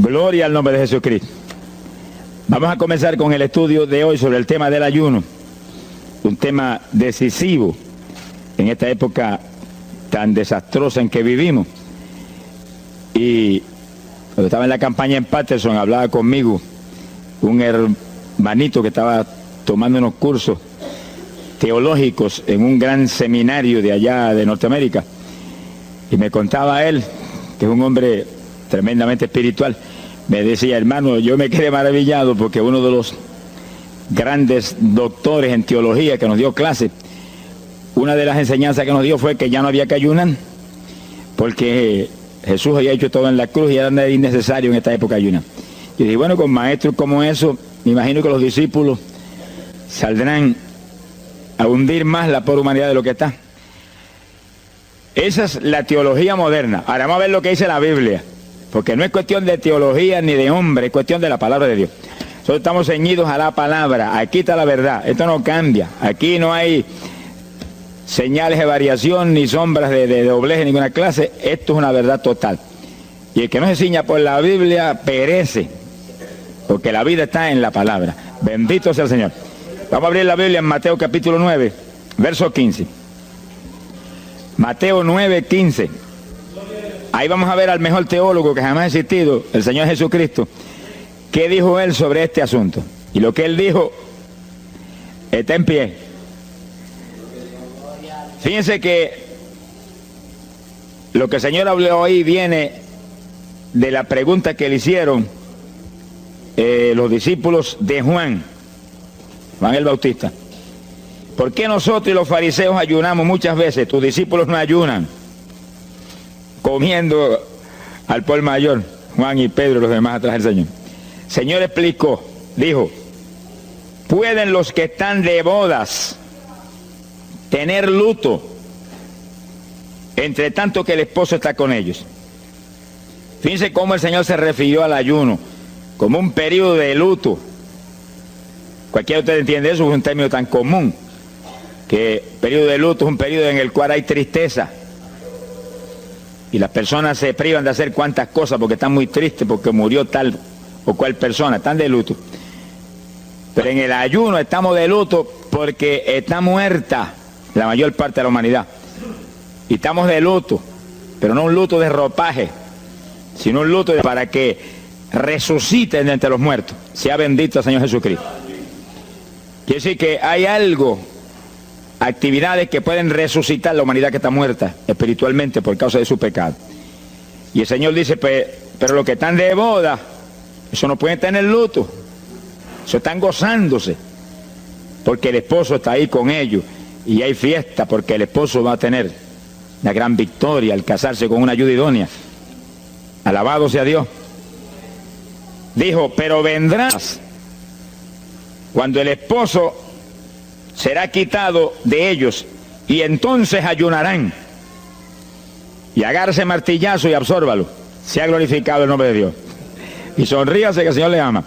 Gloria al nombre de Jesucristo. Vamos a comenzar con el estudio de hoy sobre el tema del ayuno, un tema decisivo en esta época tan desastrosa en que vivimos. Y cuando estaba en la campaña en Patterson, hablaba conmigo un hermanito que estaba tomando unos cursos teológicos en un gran seminario de allá de Norteamérica, y me contaba él, que es un hombre tremendamente espiritual, me decía: hermano, yo me quedé maravillado porque uno de los grandes doctores en teología que nos dio clase, una de las enseñanzas que nos dio fue que ya no había que ayunar, porque Jesús había hecho todo en la cruz y era innecesario en esta época ayunar. Y dije, bueno, con maestros como eso, me imagino que los discípulos saldrán a hundir más la pobre humanidad de lo que está. Esa es la teología moderna. Ahora vamos a ver lo que dice la Biblia, porque no es cuestión de teología ni de hombre, es cuestión de la palabra de Dios. Nosotros estamos ceñidos a la palabra, aquí está la verdad, esto no cambia, aquí no hay señales de variación ni sombras de doblez de ninguna clase, esto es una verdad total. Y el que no se ciña por la Biblia perece, porque la vida está en la palabra. Bendito sea el Señor. Vamos a abrir la Biblia en Mateo capítulo 9, verso 15. Mateo 9, 15. Ahí vamos a ver al mejor teólogo que jamás ha existido, el Señor Jesucristo. ¿Qué dijo él sobre este asunto? Y lo que él dijo está en pie. Fíjense que lo que el Señor habló ahí viene de la pregunta que le hicieron los discípulos de Juan el Bautista. ¿Por qué nosotros y los fariseos ayunamos muchas veces? Tus discípulos no ayunan, comiendo al por mayor, Juan y Pedro y los demás atrás del Señor. El Señor explicó, dijo: ¿pueden los que están de bodas tener luto entre tanto que el esposo está con ellos? Fíjense cómo el Señor se refirió al ayuno como un periodo de luto. Cualquiera de ustedes entiende eso, es un término tan común, que periodo de luto es un periodo en el cual hay tristeza y las personas se privan de hacer cuantas cosas porque están muy tristes porque murió tal o cual persona, están de luto. Pero en el ayuno estamos de luto porque está muerta la mayor parte de la humanidad, y estamos de luto, pero no un luto de ropaje, sino un luto para que resuciten de entre los muertos. Sea bendito el Señor Jesucristo. Quiere decir que hay algo, actividades que pueden resucitar la humanidad que está muerta espiritualmente por causa de su pecado. Y el Señor dice, pero los que están de boda, eso no pueden tener luto, eso están gozándose, porque el esposo está ahí con ellos, y hay fiesta porque el esposo va a tener la gran victoria al casarse con una ayuda idónea. Alabado sea Dios. Dijo, pero vendrás cuando el esposo será quitado de ellos, y entonces ayunarán. Y agárrese martillazo y absórbalo. Sea glorificado el nombre de Dios. Y sonríase que el Señor le ama.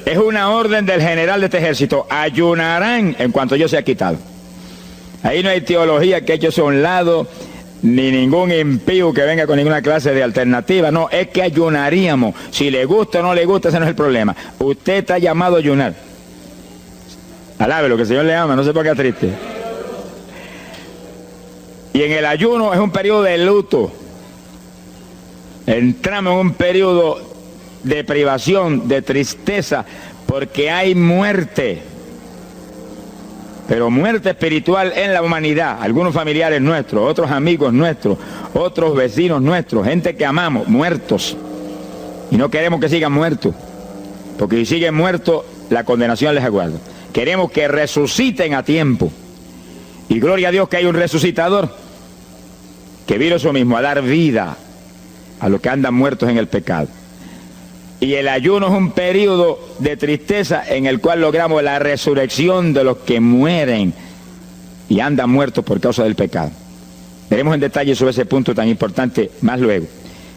Es una orden del general de este ejército: ayunarán en cuanto yo sea quitado. Ahí no hay teología que eche a un lado, ni ningún impío que venga con ninguna clase de alternativa. No, es que ayunaríamos. Si le gusta o no le gusta, ese no es el problema. Usted está llamado a ayunar. Alábelo, que el Señor le ama, no se ponga triste. Y en el ayuno es un periodo de luto. Entramos en un periodo de privación, de tristeza, porque hay muerte. Pero muerte espiritual en la humanidad. Algunos familiares nuestros, otros amigos nuestros, otros vecinos nuestros, gente que amamos, muertos. Y no queremos que sigan muertos, porque si siguen muertos, la condenación les aguarda. Queremos que resuciten a tiempo. Y gloria a Dios que hay un resucitador que vino eso mismo, a dar vida a los que andan muertos en el pecado. Y el ayuno es un periodo de tristeza en el cual logramos la resurrección de los que mueren y andan muertos por causa del pecado. Veremos en detalle sobre ese punto tan importante más luego.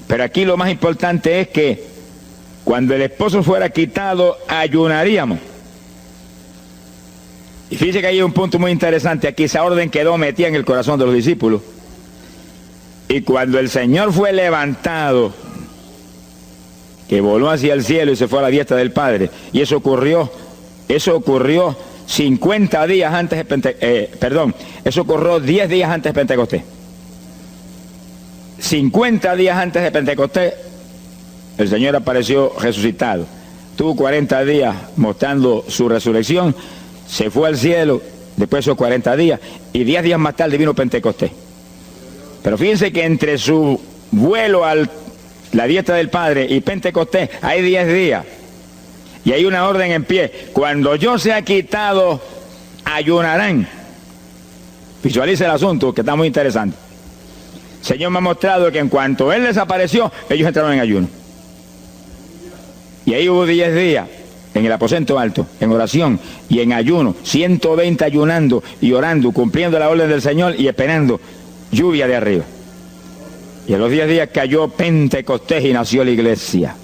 Pero aquí lo más importante es que cuando el esposo fuera quitado, ayunaríamos. Y fíjense que hay un punto muy interesante aquí. Esa orden quedó metida en el corazón de los discípulos. Y cuando el Señor fue levantado que voló hacia el cielo y se fue a la diestra del Padre. Y eso ocurrió 50 días antes de eso ocurrió 10 días antes de Pentecostés. 50 días antes de Pentecostés, el Señor apareció resucitado. Tuvo 40 días mostrando su resurrección, se fue al cielo después de esos 40 días, y 10 días más tarde vino Pentecostés. Pero fíjense que entre su vuelo a la diestra del Padre y Pentecostés hay 10 días. Y hay una orden en pie: cuando yo sea quitado, ayunarán. Visualice el asunto, que está muy interesante. El Señor me ha mostrado que en cuanto Él desapareció, ellos entraron en ayuno. Y ahí hubo 10 días en el aposento alto, en oración y en ayuno, 120 ayunando y orando, cumpliendo la orden del Señor y esperando lluvia de arriba. Y en los 10 días cayó Pentecostés y nació la iglesia.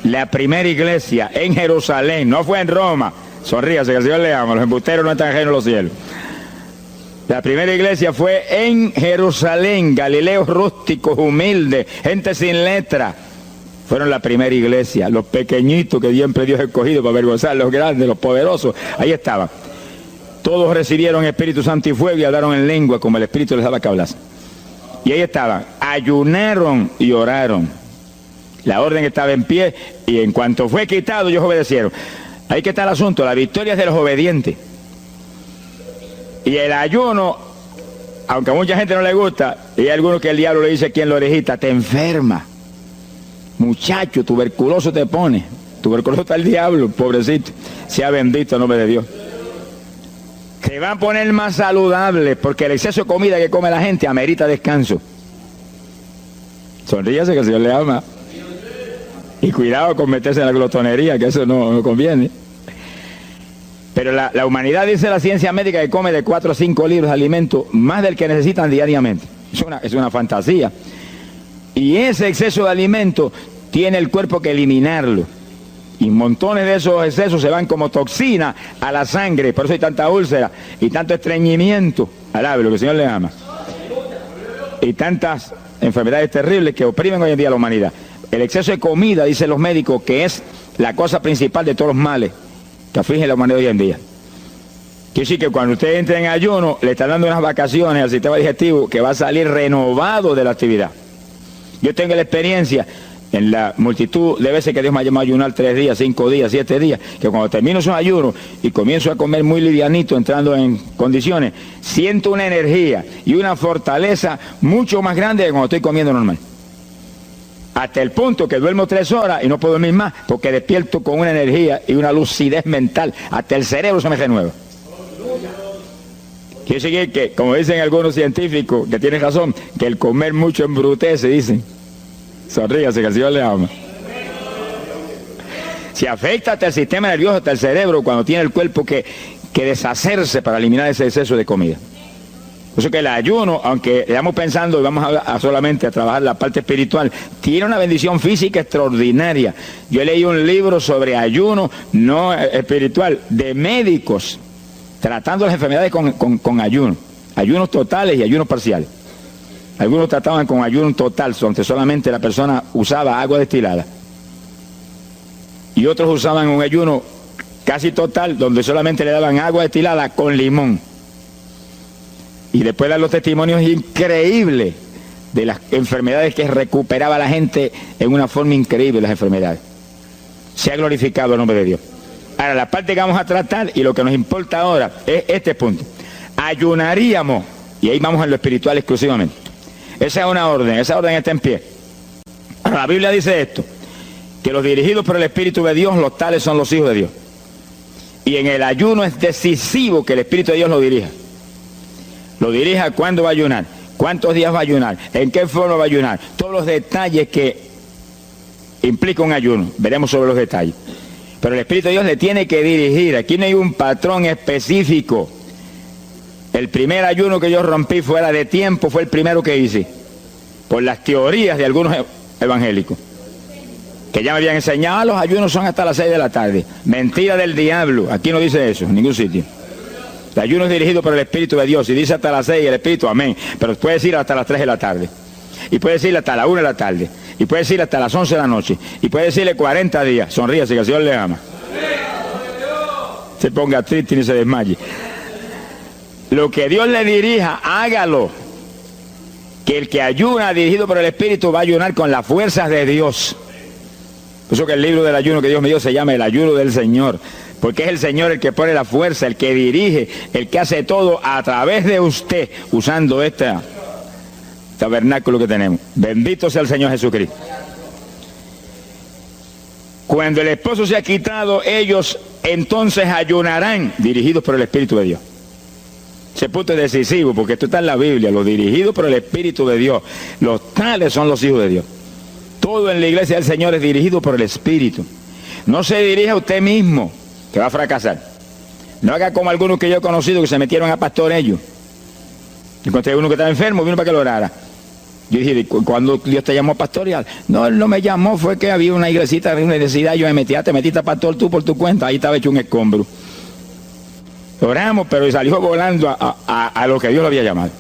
La primera iglesia en Jerusalén, no fue en Roma. Sonríase, que el Señor le ama, los embusteros no están ajenos a los cielos. La primera iglesia fue en Jerusalén, Galileos rústicos, humildes, gente sin letra. Fueron la primera iglesia, los pequeñitos que siempre Dios ha escogido para avergonzar, los grandes, los poderosos, ahí estaban. Todos recibieron Espíritu Santo y fuego y hablaron en lengua como el Espíritu les daba que hablasen. Y ahí estaban, ayunaron y oraron. La orden estaba en pie y en cuanto fue quitado, ellos obedecieron. Ahí que está el asunto, la victoria es de los obedientes. Y el ayuno, aunque a mucha gente no le gusta, y hay algunos que el diablo le dice aquí en la orejita: te enferma. Muchacho, tuberculoso te pone. Tuberculoso está el diablo, pobrecito. Sea bendito el nombre de Dios. Se va a poner más saludable, porque el exceso de comida que come la gente amerita descanso. Sonríase, que el Señor le ama. Y cuidado con meterse en la glotonería, que eso no conviene. Pero la humanidad, dice la ciencia médica, que come de 4 a 5 libras de alimento, más del que necesitan diariamente. Es una fantasía. Y ese exceso de alimento tiene el cuerpo que eliminarlo. Y montones de esos excesos se van como toxina a la sangre. Por eso hay tanta úlcera y tanto estreñimiento. Alabe lo que el Señor le ama. Y tantas enfermedades terribles que oprimen hoy en día a la humanidad. El exceso de comida, dicen los médicos, que es la cosa principal de todos los males que afligen a la humanidad hoy en día. Quiere decir que cuando usted entra en ayuno, le está dando unas vacaciones al sistema digestivo que va a salir renovado de la actividad. Yo tengo la experiencia en la multitud de veces que Dios me ha llamado a ayunar 3 días, 5 días, 7 días, que cuando termino esos ayunos y comienzo a comer muy livianito, entrando en condiciones, siento una energía y una fortaleza mucho más grande que cuando estoy comiendo normal. Hasta el punto que duermo 3 horas y no puedo dormir más, porque despierto con una energía y una lucidez mental. Hasta el cerebro se me renueva. Quiere decir que, como dicen algunos científicos, que tienen razón, que el comer mucho embrutece, dicen. Sonríase, que el Señor le ama. Se afecta hasta el sistema nervioso, hasta el cerebro, cuando tiene el cuerpo que deshacerse para eliminar ese exceso de comida. Por eso que el ayuno, aunque estamos pensando y vamos a solamente a trabajar la parte espiritual, tiene una bendición física extraordinaria. Yo leí un libro sobre ayuno no espiritual, de médicos, tratando las enfermedades con ayuno. Ayunos totales y ayunos parciales. Algunos trataban con ayuno total, donde solamente la persona usaba agua destilada. Y otros usaban un ayuno casi total, donde solamente le daban agua destilada con limón. Y después dan los testimonios increíbles de las enfermedades que recuperaba la gente en una forma increíble, las enfermedades. Se ha glorificado el nombre de Dios. Ahora, la parte que vamos a tratar y lo que nos importa ahora es este punto. Ayunaríamos, y ahí vamos en lo espiritual exclusivamente. Esa es una orden, esa orden está en pie. Ahora, la Biblia dice esto, que los dirigidos por el Espíritu de Dios, los tales son los hijos de Dios. Y en el ayuno es decisivo que el Espíritu de Dios lo dirija. Lo dirija cuándo va a ayunar, cuántos días va a ayunar, en qué forma va a ayunar, todos los detalles que implica un ayuno, veremos sobre los detalles. Pero el Espíritu de Dios le tiene que dirigir, aquí no hay un patrón específico. El primer ayuno que yo rompí fuera de tiempo fue el primero que hice, por las teorías de algunos evangélicos, que ya me habían enseñado, los ayunos son hasta las 6 de la tarde. Mentira del diablo, aquí no dice eso, en ningún sitio. El ayuno es dirigido por el Espíritu de Dios, y dice hasta las 6 el Espíritu, amén, pero puede decir hasta las 3 de la tarde, y puede decir hasta la 1 de la tarde, y puede decirle hasta las 11 de la noche, y puede decirle 40 días, sonríase que el Señor le ama. Se ponga triste ni se desmaye. Lo que Dios le dirija, hágalo. Que el que ayuna dirigido por el Espíritu va a ayunar con las fuerzas de Dios. Por eso que el libro del ayuno que Dios me dio se llama el ayuno del Señor. Porque es el Señor el que pone la fuerza, el que dirige, el que hace todo a través de usted, usando este tabernáculo que tenemos. Bendito sea el Señor Jesucristo. Cuando el esposo se ha quitado, ellos entonces ayunarán, dirigidos por el Espíritu de Dios. Ese punto es decisivo, porque esto está en la Biblia, los dirigidos por el Espíritu de Dios. Los tales son los hijos de Dios. Todo en la iglesia del Señor es dirigido por el Espíritu. No se dirija a usted mismo, que va a fracasar. No haga como algunos que yo he conocido que se metieron a pastor ellos. Encontré uno que estaba enfermo, vino para que lo orara. Yo dije, ¿cuándo Dios te llamó a pastorear? No, Él no me llamó, fue que había una iglesita, una necesidad, yo me metí, te metiste a pastor tú por tu cuenta, ahí estaba hecho un escombro. Oramos, pero salió volando a lo que Dios lo había llamado.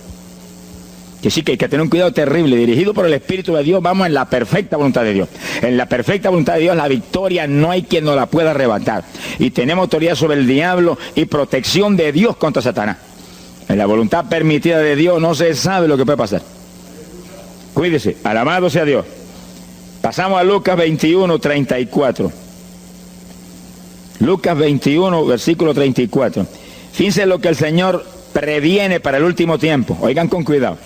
Que sí, que hay que tener un cuidado terrible, dirigido por el Espíritu de Dios, vamos en la perfecta voluntad de Dios. En la perfecta voluntad de Dios, la victoria no hay quien nos la pueda arrebatar. Y tenemos autoridad sobre el diablo y protección de Dios contra Satanás. En la voluntad permitida de Dios no se sabe lo que puede pasar. Cuídese, alabado sea Dios. Pasamos a Lucas 21, 34. Lucas 21, versículo 34. Fíjense lo que el Señor previene para el último tiempo. Oigan con cuidado,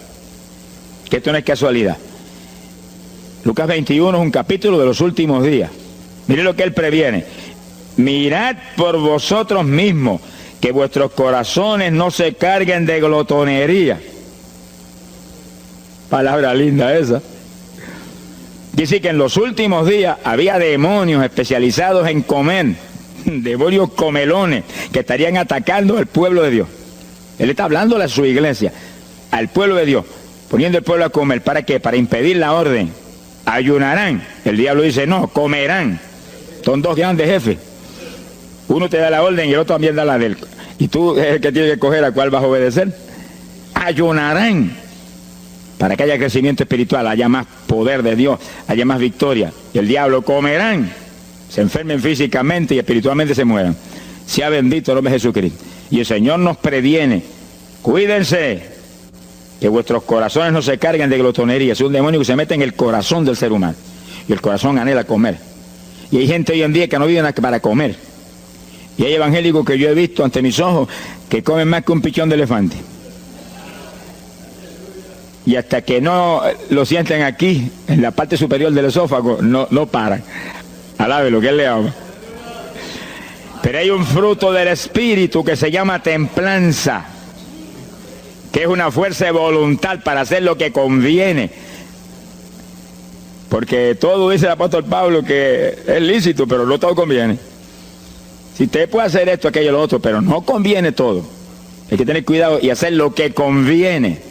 que esto no es casualidad. Lucas 21 es un capítulo de los últimos días. Miren lo que Él previene. Mirad por vosotros mismos, que vuestros corazones no se carguen de glotonería. Palabra linda esa. Dice que en los últimos días había demonios especializados en comer, demonios comelones que estarían atacando al pueblo de Dios. Él está hablándole a su iglesia, al pueblo de Dios, poniendo al pueblo a comer. ¿Para qué? Para impedir la orden. Ayunarán. El diablo dice, no, comerán. Son dos grandes jefes. Uno te da la orden y el otro también da la de él. Y tú es el que tiene que escoger a cuál vas a obedecer. Ayunarán. Para que haya crecimiento espiritual, haya más poder de Dios, haya más victoria. Y el diablo comerán, se enfermen físicamente y espiritualmente se mueran. Sea bendito el nombre de Jesucristo. Y el Señor nos previene, cuídense, que vuestros corazones no se carguen de glotonería. Es un demonio que se mete en el corazón del ser humano. Y el corazón anhela comer. Y hay gente hoy en día que no vive para comer. Y hay evangélicos que yo he visto ante mis ojos que comen más que un pichón de elefante. Y hasta que no lo sienten aquí, en la parte superior del esófago, no paran. Alabe lo que Él le ama. Pero hay un fruto del Espíritu que se llama templanza, que es una fuerza de voluntad para hacer lo que conviene. Porque todo dice el apóstol Pablo que es lícito, pero no todo conviene. Si usted puede hacer esto, aquello, lo otro, pero no conviene todo. Hay que tener cuidado y hacer lo que conviene.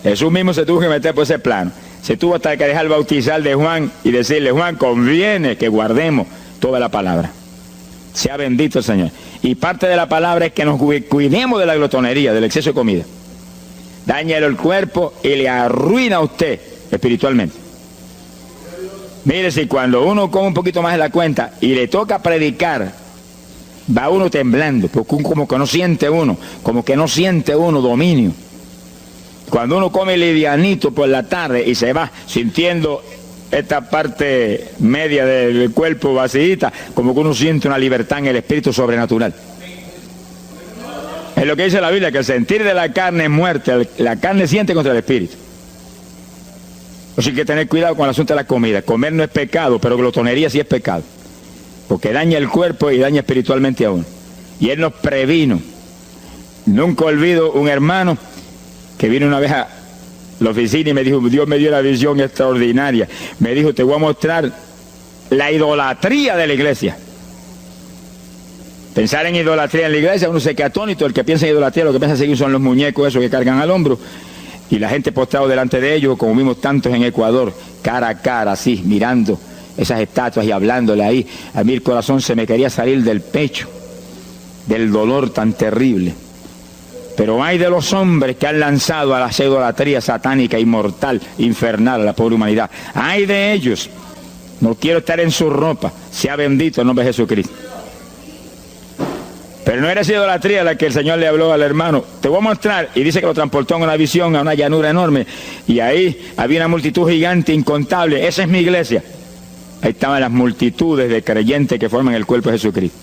Jesús mismo se tuvo que meter por ese plano. Se tuvo hasta que dejar bautizar de Juan y decirle, Juan, conviene que guardemos toda la palabra. Sea bendito el Señor. Y parte de la palabra es que nos cuidemos de la glotonería, del exceso de comida. Daña el cuerpo y le arruina a usted espiritualmente. Mire, si cuando uno come un poquito más de la cuenta y le toca predicar, va uno temblando, porque como que no siente uno dominio. Cuando uno come livianito por la tarde y se va sintiendo esta parte media del cuerpo vacíita, como que uno siente una libertad en el espíritu sobrenatural. Es lo que dice la Biblia, que el sentir de la carne es muerte, la carne siente contra el espíritu. Así que hay que tener cuidado con el asunto de la comida. Comer no es pecado, pero glotonería sí es pecado, porque daña el cuerpo y daña espiritualmente a uno. Y Él nos previno. Nunca olvido un hermano que vino una vez a la oficina y me dijo, Dios me dio la visión extraordinaria. Me dijo, te voy a mostrar la idolatría de la iglesia. Pensar en idolatría en la iglesia, uno se queda atónito. El que piensa en idolatría, lo que piensa seguir son los muñecos esos que cargan al hombro. Y la gente postrado delante de ellos, como vimos tantos en Ecuador, cara a cara, así, mirando esas estatuas y hablándole ahí. A mí el corazón se me quería salir del pecho, del dolor tan terrible. Pero hay de los hombres que han lanzado a la idolatría satánica, inmortal, infernal a la pobre humanidad. Hay de ellos. No quiero estar en su ropa. Sea bendito el nombre de Jesucristo. Pero no era esa idolatría la que el Señor le habló al hermano. Te voy a mostrar. Y dice que lo transportó en una visión a una llanura enorme. Y ahí había una multitud gigante, incontable. Esa es mi iglesia. Ahí estaban las multitudes de creyentes que forman el cuerpo de Jesucristo.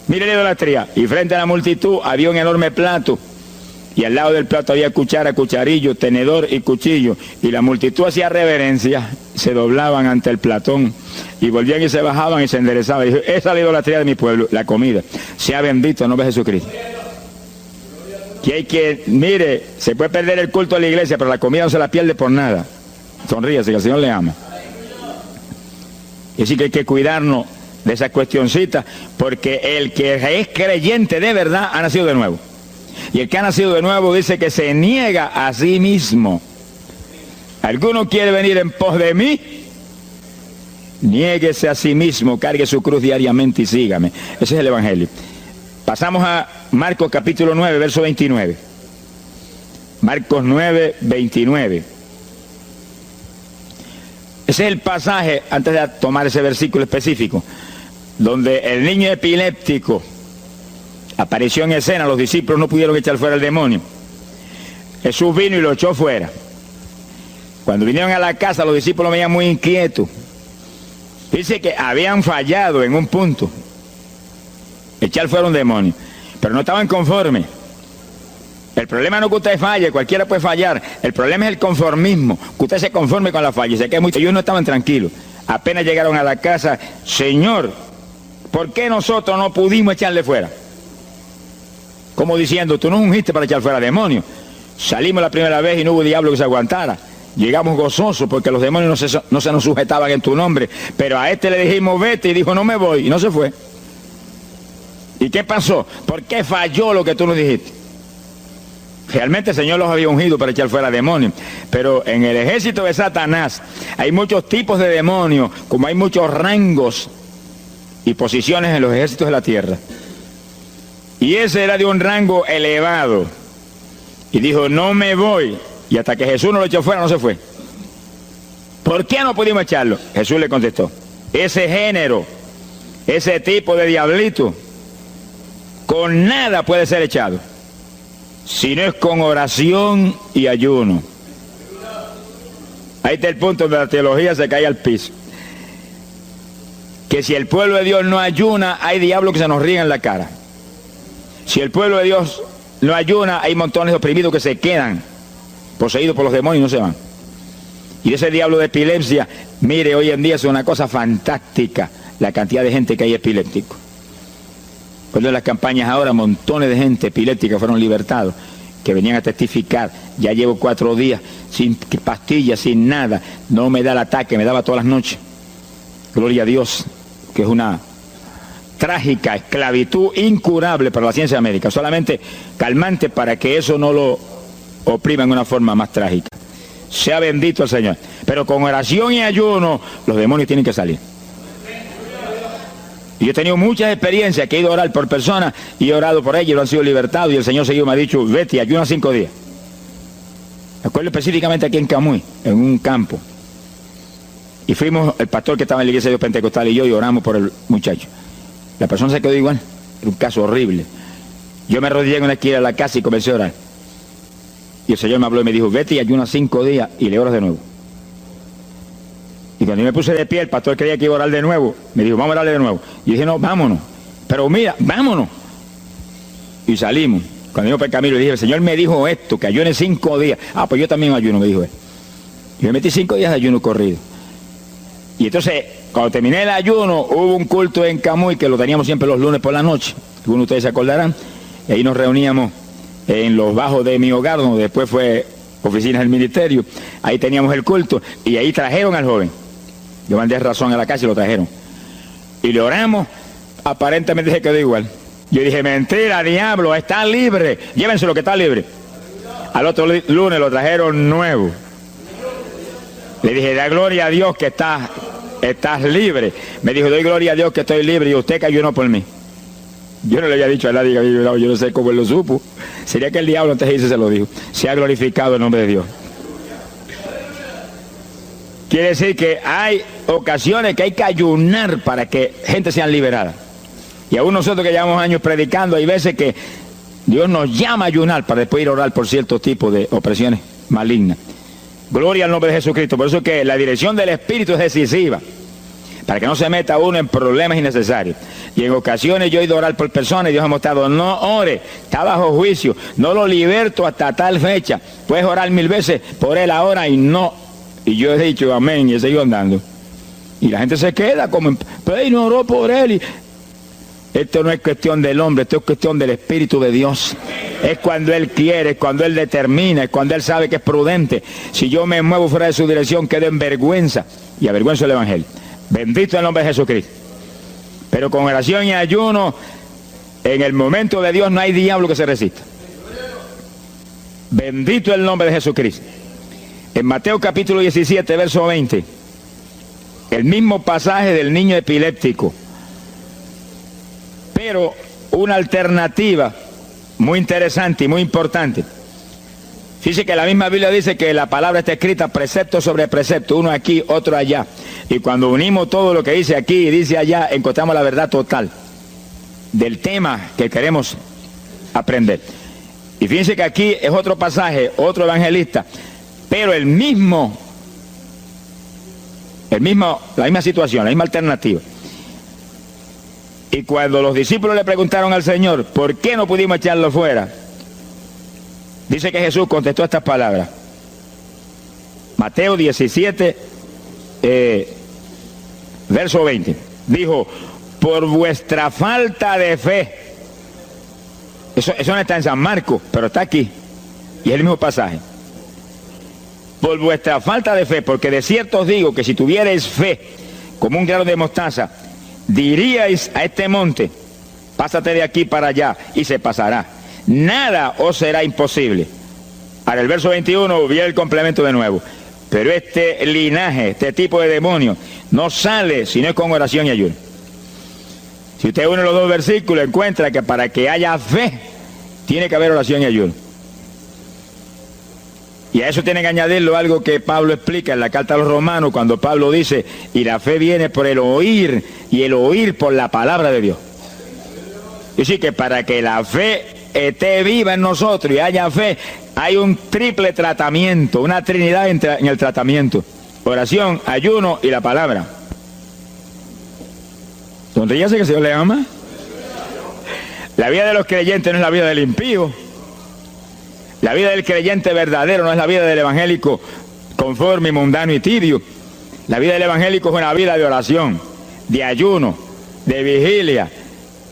Mire la idolatría. Y frente a la multitud había un enorme plato. Y al lado del plato había cuchara, cucharillo, tenedor y cuchillo. Y la multitud hacía reverencia. Se doblaban ante el platón. Y volvían y se bajaban y se enderezaban. Y dijo, esa es la idolatría de mi pueblo, la comida. Sea bendito el nombre de Jesucristo. Que hay que, mire, se puede perder el culto de la iglesia, pero la comida no se la pierde por nada. Sonríase, que el Señor le ama. Y así que hay que cuidarnos de esas cuestioncitas, porque el que es creyente de verdad ha nacido de nuevo. Y el que ha nacido de nuevo dice que se niega a sí mismo. ¿Alguno quiere venir en pos de mí? Niéguese a sí mismo, cargue su cruz diariamente y sígame. Ese es el Evangelio. Pasamos a Marcos capítulo 9, verso 29. Marcos 9, 29. Ese es el pasaje, antes de tomar ese versículo específico, donde el niño epiléptico apareció en escena. Los discípulos no pudieron echar fuera el demonio. Jesús vino y lo echó fuera. Cuando vinieron a la casa, los discípulos veían muy inquietos. Dice que habían fallado en un punto, echar fuera un demonio, pero no estaban conformes. El problema no es que usted falle, cualquiera puede fallar. El problema es el conformismo, que usted se conforme con la falla. Y sé que ellos no estaban tranquilos. Apenas llegaron a la casa, Señor, ¿por qué nosotros no pudimos echarle fuera? Como diciendo, tú no ungiste para echar fuera demonios. Salimos la primera vez y no hubo diablo que se aguantara. Llegamos gozosos porque los demonios no se nos sujetaban en tu nombre. Pero a este le dijimos, vete, y dijo, no me voy, y no se fue. ¿Y qué pasó? ¿Por qué falló lo que tú nos dijiste? Realmente el Señor los había ungido para echar fuera demonios. Pero en el ejército de Satanás hay muchos tipos de demonios, como hay muchos rangos y posiciones en los ejércitos de la tierra. Y ese era de un rango elevado. Y dijo, no me voy. Y hasta que Jesús no lo echó fuera, no se fue. ¿Por qué no pudimos echarlo? Jesús le contestó, ese género, ese tipo de diablito, con nada puede ser echado, si no es con oración y ayuno. Ahí está el punto donde la teología se cae al piso. Que si el pueblo de Dios no ayuna, hay diablos que se nos ríen en la cara. Si el pueblo de Dios no ayuna, hay montones de oprimidos que se quedan poseídos por los demonios y no se van. Y ese diablo de epilepsia, mire, hoy en día es una cosa fantástica la cantidad de gente que hay epiléptico. Cuando en las campañas ahora, montones de gente epiléptica fueron libertados, que venían a testificar. Ya llevo 4 días sin pastillas, sin nada, no me da el ataque, me daba todas las noches. Gloria a Dios, que es una trágica esclavitud incurable para la ciencia médica, solamente calmante para que eso no lo oprima en una forma más trágica. Sea bendito el Señor. Pero con oración y ayuno, los demonios tienen que salir. Y yo he tenido muchas experiencias que he ido a orar por personas y he orado por ellos y lo han sido libertados, y el Señor seguido me ha dicho, vete, ayuna 5 días. Me acuerdo específicamente aquí en Camuy, en un campo. Y fuimos, el pastor que estaba en la iglesia de Dios Pentecostal y yo, y oramos por el muchacho. La persona se quedó igual. Era un caso horrible. Yo me arrodillé en una esquina de la casa y comencé a orar. Y el Señor me habló y me dijo, vete y ayuna 5 días y le oras de nuevo. Y cuando yo me puse de pie, el pastor creía que iba a orar de nuevo. Me dijo, vamos a orarle de nuevo. Y yo dije, no, vámonos. Pero mira, vámonos. Y salimos. Cuando yo por el camino le dije, el Señor me dijo esto, que ayune 5 días. Ah, pues yo también ayuno, me dijo él. Y me metí 5 días de ayuno corrido. Y entonces, cuando terminé el ayuno, hubo un culto en Camuy, que lo teníamos siempre los lunes por la noche. Algunos de ustedes se acordarán. Y ahí nos reuníamos en los bajos de mi hogar, donde después fue oficinas del ministerio. Ahí teníamos el culto y ahí trajeron al joven. Yo mandé razón a la casa y lo trajeron. Y le oramos, aparentemente se quedó igual. Yo dije, mentira, diablo, está libre. Llévense lo que está libre. Al otro lunes lo trajeron nuevo. Le dije, da gloria a Dios que estás libre. Me dijo, doy gloria a Dios que estoy libre y usted que ayunó por mí. Yo no le había dicho a nadie que había ayunado, yo no sé cómo él lo supo. Sería que el diablo antes de irse se lo dijo. Se ha glorificado el nombre de Dios. Quiere decir que hay ocasiones que hay que ayunar para que gente sea liberada. Y aún nosotros que llevamos años predicando, hay veces que Dios nos llama a ayunar para después ir a orar por ciertos tipos de opresiones malignas. Gloria al nombre de Jesucristo. Por eso es que la dirección del Espíritu es decisiva, para que no se meta uno en problemas innecesarios. Y en ocasiones yo he ido a orar por personas y Dios ha mostrado, no ore, está bajo juicio, no lo liberto hasta tal fecha. Puedes orar 1000 veces por él ahora y no. Y yo he dicho amén y he seguido andando. Y la gente se queda como, pero él no oró por él. Esto no es cuestión del hombre, esto es cuestión del Espíritu de Dios. Es cuando Él quiere, es cuando Él determina, es cuando Él sabe que es prudente. Si yo me muevo fuera de su dirección, quedo en vergüenza y avergüenzo el Evangelio. Bendito el nombre de Jesucristo. Pero con oración y ayuno, en el momento de Dios no hay diablo que se resista. Bendito el nombre de Jesucristo. En Mateo capítulo 17, verso 20, el mismo pasaje del niño epiléptico, pero una alternativa muy interesante y muy importante. Fíjese que la misma Biblia dice que la palabra está escrita precepto sobre precepto, uno aquí, otro allá. Y cuando unimos todo lo que dice aquí y dice allá, encontramos la verdad total del tema que queremos aprender. Y fíjense que aquí es otro pasaje, otro evangelista, pero la misma situación, la misma alternativa. Y cuando los discípulos le preguntaron al Señor, ¿por qué no pudimos echarlo fuera? Dice que Jesús contestó estas palabras. Mateo 17, verso 20. Dijo, por vuestra falta de fe. Eso no está en San Marcos, pero está aquí. Y es el mismo pasaje. Por vuestra falta de fe, porque de cierto os digo que si tuvierais fe como un grano de mostaza, diríais a este monte, pásate de aquí para allá, y se pasará. Nada os será imposible. Ahora el verso 21 viene el complemento de nuevo. Pero este linaje, este tipo de demonio, no sale si no es con oración y ayuno. Si usted une los dos versículos, encuentra que para que haya fe, tiene que haber oración y ayuno. Y a eso tiene que añadirlo algo que Pablo explica en la carta a los Romanos, cuando Pablo dice, y la fe viene por el oír, y el oír por la palabra de Dios. Y sí que para que la fe esté viva en nosotros y haya fe, hay un triple tratamiento, una trinidad en el tratamiento: oración, ayuno y la palabra. Sonríase que el Señor le ama. La vida de los creyentes no es la vida del impío. La vida del creyente verdadero no es la vida del evangélico conforme, mundano y tibio. La vida del evangélico es una vida de oración, de ayuno, de vigilia,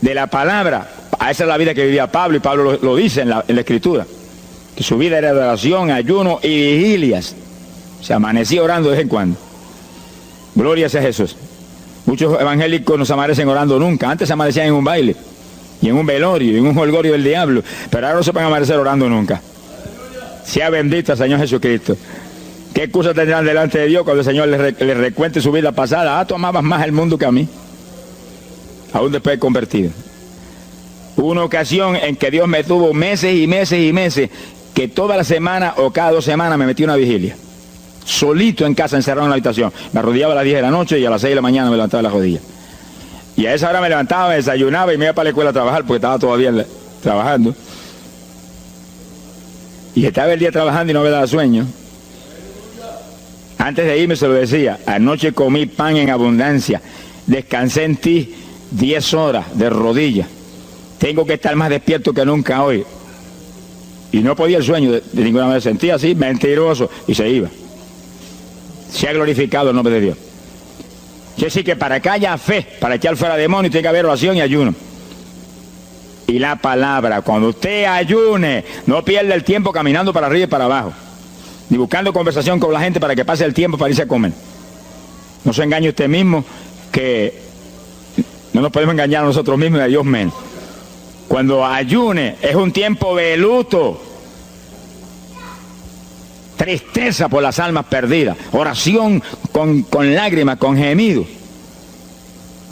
de la palabra. Esa es la vida que vivía Pablo, y Pablo lo dice en la Escritura, que su vida era de oración, ayuno y vigilias. Se amanecía orando de vez en cuando. Gloria sea Jesús. Muchos evangélicos no se amanecen orando nunca. Antes se amanecían en un baile, y en un velorio, y en un jolgorio del diablo, pero ahora no se van a amanecer orando nunca. Sea bendito el Señor Jesucristo. ¿Qué excusa tendrán delante de Dios cuando el Señor les recuente su vida pasada? Tú amabas más el mundo que a mí, aún después de convertido. Hubo una ocasión en que Dios me tuvo meses y meses y meses, que toda la semana o cada 2 semanas me metí a una vigilia, solito en casa, encerrado en la habitación. Me arrodillaba a las 10 de la noche y a las 6 de la mañana me levantaba las rodillas. Y a esa hora me levantaba, me desayunaba y me iba para la escuela a trabajar, porque estaba todavía trabajando. Y estaba el día trabajando y no me daba sueño. Antes de irme se lo decía: anoche comí pan en abundancia, descansé en ti 10 horas de rodillas, tengo que estar más despierto que nunca hoy. Y no podía el sueño de ninguna manera, sentía así, mentiroso, y se iba. Se ha glorificado el nombre de Dios. Quiere decir que para que haya fe, para echar fuera demonios, tiene que haber oración y ayuno. Y la palabra, cuando usted ayune, no pierda el tiempo caminando para arriba y para abajo, ni buscando conversación con la gente para que pase el tiempo para irse a comer. No se engañe usted mismo, que no nos podemos engañar a nosotros mismos y a Dios menos. Cuando ayune es un tiempo de luto, tristeza por las almas perdidas, oración con lágrimas, con gemidos.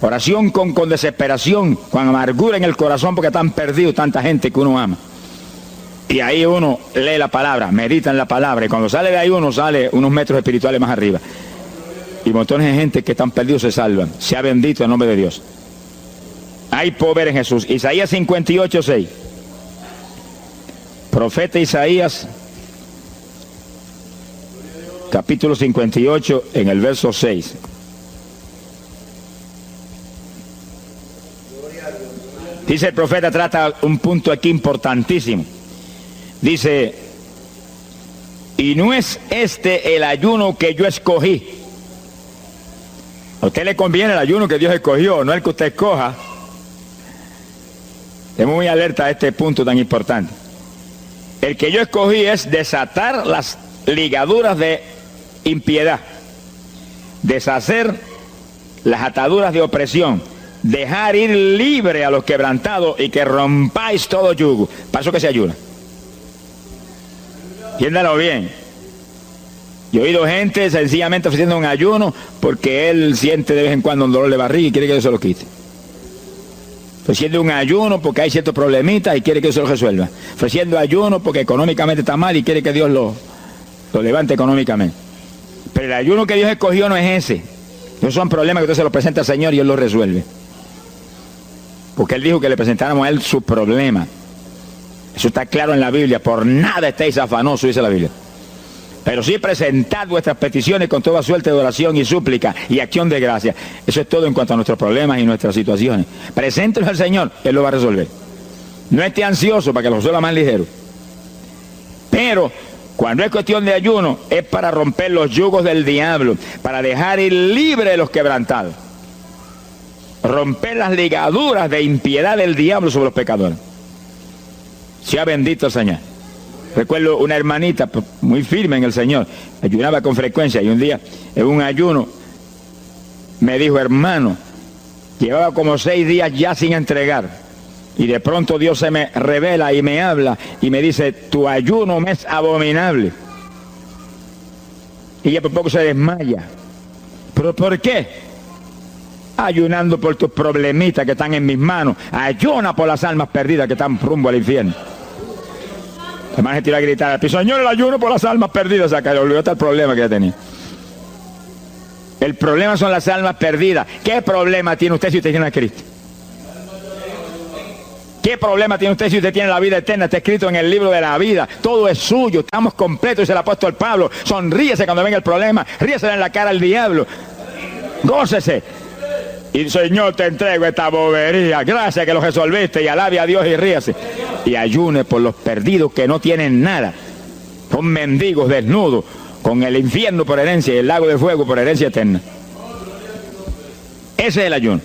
Oración con desesperación, con amargura en el corazón porque están perdidos tanta gente que uno ama. Y ahí uno lee la palabra, medita en la palabra, y cuando sale de ahí uno sale unos metros espirituales más arriba. Y montones de gente que están perdidos se salvan. Sea bendito el nombre de Dios. Hay poder en Jesús. Isaías 58:6. Profeta Isaías, capítulo 58, en el verso 6. Dice el profeta, trata un punto aquí importantísimo. Dice, y no es este el ayuno que yo escogí. A usted le conviene el ayuno que Dios escogió, no el que usted escoja. Estemos muy alerta a este punto tan importante. El que yo escogí es desatar las ligaduras de impiedad, deshacer las ataduras de opresión, dejar ir libre a los quebrantados y que rompáis todo yugo. Para eso que se ayuna. Entiéndalo bien. Yo he oído gente sencillamente ofreciendo un ayuno porque él siente de vez en cuando un dolor de barriga y quiere que Dios se lo quite. Ofreciendo un ayuno porque hay ciertos problemitas y quiere que Dios se lo resuelva. Ofreciendo ayuno porque económicamente está mal y quiere que Dios lo levante económicamente. Pero el ayuno que Dios escogió no es ese. Esos son problemas que usted se los presenta al Señor y Él los resuelve. Porque Él dijo que le presentáramos a Él sus problemas. Eso está claro en la Biblia. Por nada estéis afanosos, dice la Biblia. Pero sí presentad vuestras peticiones con toda suerte de oración y súplica y acción de gracia. Eso es todo en cuanto a nuestros problemas y nuestras situaciones. Preséntelos al Señor, Él lo va a resolver. No esté ansioso para que lo resuelva más ligero. Pero cuando es cuestión de ayuno, es para romper los yugos del diablo, para dejar ir libre los quebrantados. Romper las ligaduras de impiedad del diablo sobre los pecadores. Sea bendito el Señor. Recuerdo una hermanita muy firme en el Señor, ayunaba con frecuencia y un día en un ayuno me dijo, hermano, llevaba como 6 días ya sin entregar y de pronto Dios se me revela y me habla y me dice, tu ayuno me es abominable. Y ella por poco se desmaya. ¿Pero por qué? Ayunando por tus problemitas que están en mis manos. Ayuna por las almas perdidas que están rumbo al infierno. Además se tiró a gritar al piso, Señor, el ayuno por las almas perdidas. O sea, que le olvidó hasta el problema que ya tenía. El problema son las almas perdidas. ¿Qué problema tiene usted si usted tiene a Cristo? ¿Qué problema tiene usted si usted tiene la vida eterna? Está escrito en el libro de la vida. Todo es suyo. Estamos completos, dice el apóstol Pablo. Sonríese cuando venga el problema. Ríese en la cara al diablo. Gócese. Y Señor, te entrego esta bobería. Gracias que lo resolviste. Y alabe a Dios y ríase. Y ayune por los perdidos que no tienen nada. Son mendigos desnudos, con el infierno por herencia y el lago de fuego por herencia eterna. Ese es el ayuno.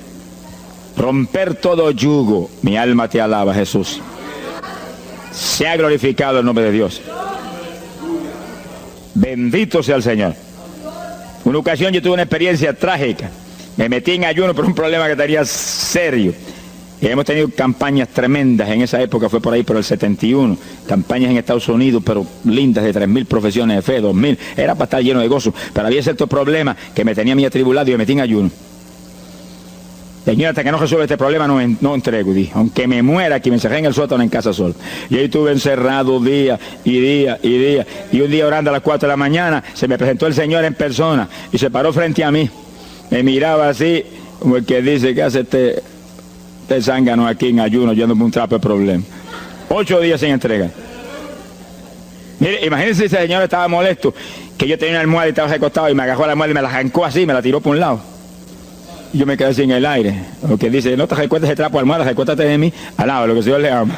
Romper todo yugo. Mi alma te alaba, Jesús. Sea glorificado el nombre de Dios. Bendito sea el Señor. Una ocasión yo tuve una experiencia trágica. Me metí en ayuno por un problema que tenía serio. Y hemos tenido campañas tremendas. En esa época fue por ahí, por el 71. Campañas en Estados Unidos, pero lindas, de 3.000 profesiones de fe, 2.000. Era para estar lleno de gozo. Pero había ciertos problemas que me tenía a mí atribulado y me metí en ayuno. Señor, hasta que no resuelva este problema no entrego, dije. Aunque me muera aquí, me encerré en el sótano en casa solo. Y ahí estuve encerrado día y día y día. Y un día orando a las 4 de la mañana, se me presentó el Señor en persona y se paró frente a mí. Me miraba así, como el que dice, ¿qué hace este zángano aquí en ayuno, yéndome un trapo de problema? 8 días sin entrega. Mire, imagínense si ese señor estaba molesto, que yo tenía una almohada y estaba recostado y me agarró la almohada y me la arrancó así, me la tiró por un lado. Y yo me quedé sin el aire. Lo que dice, no te recuerdes ese trapo de almohada, recuérdate de mí, al lado, lo que el Señor le ama.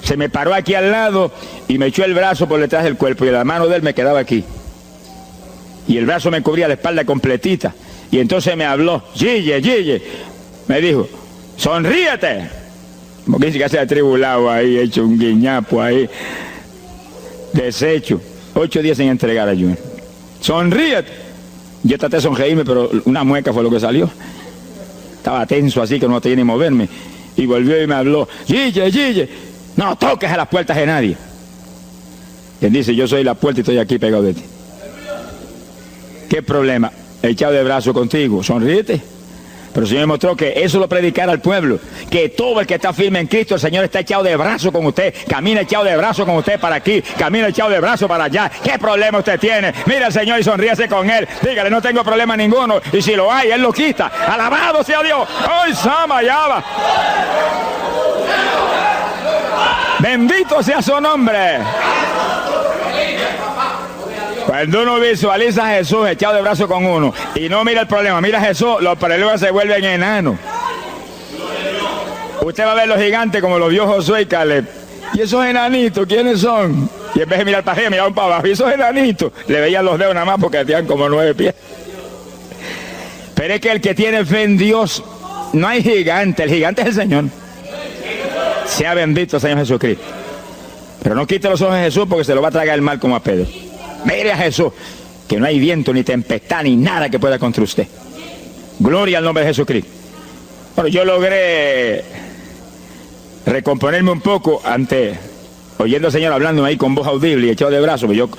Se me paró aquí al lado y me echó el brazo por detrás del cuerpo y la mano de él me quedaba aquí. Y el brazo me cubría la espalda completita. Y entonces me habló, Gille, me dijo, sonríete. Como que dice que se ha atribulado ahí, hecho un guiñapo ahí, deshecho. 8 días sin entregar ayuno. Sonríete. Yo traté de sonreírme, pero una mueca fue lo que salió. Estaba tenso así que no tenía ni moverme. Y volvió y me habló, Gille, no toques a las puertas de nadie. Y él dice, yo soy la puerta y estoy aquí pegado de ti. ¿Qué problema? Echado de brazo contigo, sonríete. Pero el Señor me mostró que eso lo predicara al pueblo, que todo el que está firme en Cristo, el Señor está echado de brazo con usted, camina echado de brazo con usted para aquí, camina echado de brazo para allá. ¿Qué problema usted tiene? Mira al Señor y sonríase con Él, dígale, no tengo problema ninguno, y si lo hay, Él lo quita. Alabado sea Dios. ¡Ay, Sama, Yaba! Bendito sea su nombre. Cuando uno visualiza a Jesús echado de brazo con uno y no mira el problema, mira a Jesús, los problemas se vuelven enanos. Usted va a ver los gigantes como los vio Josué y Caleb. ¿Y esos enanitos quiénes son? Y en vez de mirar para arriba, miraban para abajo. ¿Y esos enanitos? Le veían los dedos nada más porque tenían como 9 pies. Pero es que el que tiene fe en Dios, no hay gigante, el gigante es el Señor. Sea bendito el Señor Jesucristo. Pero no quite los ojos de Jesús porque se lo va a tragar el mal como a Pedro. Mire a Jesús, que no hay viento, ni tempestad, ni nada que pueda contra usted. Gloria al nombre de Jesucristo. Bueno, yo logré recomponerme un poco oyendo al Señor hablando ahí con voz audible y echado de brazos, yo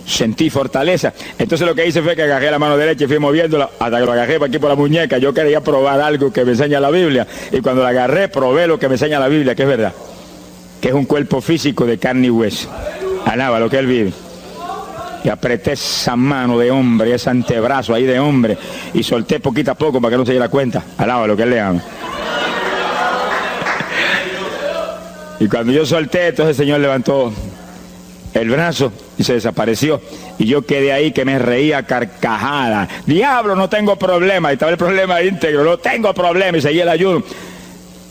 sentí fortaleza. Entonces lo que hice fue que agarré la mano derecha y fui moviéndola hasta que lo agarré por aquí por la muñeca. Yo quería probar algo que me enseña la Biblia, y cuando la agarré probé lo que me enseña la Biblia, que es verdad, que es un cuerpo físico de carne y hueso. Alaba lo que Él vive. Y apreté esa mano de hombre, ese antebrazo ahí de hombre, y solté poquito a poco para que no se diera cuenta. Alaba lo que Él le ama. Y cuando yo solté, entonces el Señor levantó el brazo y se desapareció. Y yo quedé ahí que me reía carcajada. Diablo, no tengo problema. Y estaba el problema íntegro, no tengo problema. Y seguí el ayuno.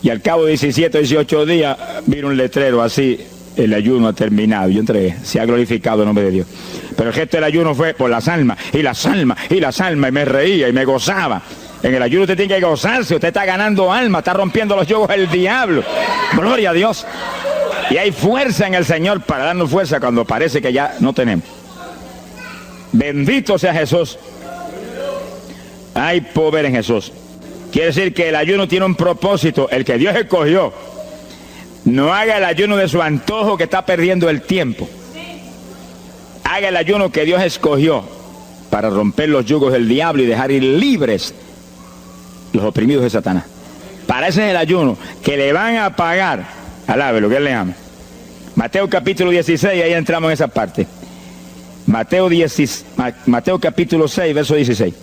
Y al cabo de 17 o 18 días, vino un letrero así: el ayuno ha terminado. Yo entregué, se ha glorificado el nombre de Dios. Pero el gesto del ayuno fue por las almas, y las almas, y las almas, y me reía y me gozaba. En el ayuno usted tiene que gozarse, usted está ganando alma, está rompiendo los yugos del diablo. Gloria a Dios. Y hay fuerza en el Señor para darnos fuerza cuando parece que ya no tenemos. Bendito sea Jesús. Hay poder en Jesús. Quiere decir que el ayuno tiene un propósito, el que Dios escogió. No haga el ayuno de su antojo, que está perdiendo el tiempo. Haga el ayuno que Dios escogió para romper los yugos del diablo y dejar ir libres los oprimidos de Satanás. Para ese es el ayuno que le van a pagar. Alabe lo que Él le ama. Mateo capítulo 16, ahí entramos en esa parte. Mateo capítulo 6, verso 16.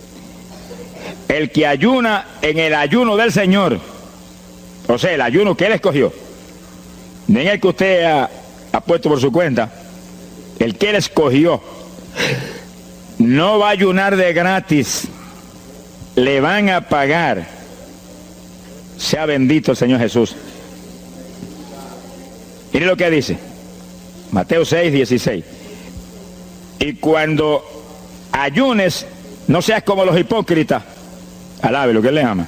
El que ayuna en el ayuno del Señor, o sea, el ayuno que Él escogió, no en el que usted ha puesto por su cuenta, el que Él escogió, no va a ayunar de gratis, le van a pagar. Sea bendito el Señor Jesús. Mire lo que dice Mateo 6, 16. Y cuando ayunes, no seas como los hipócritas. Alabe lo que Él le ama,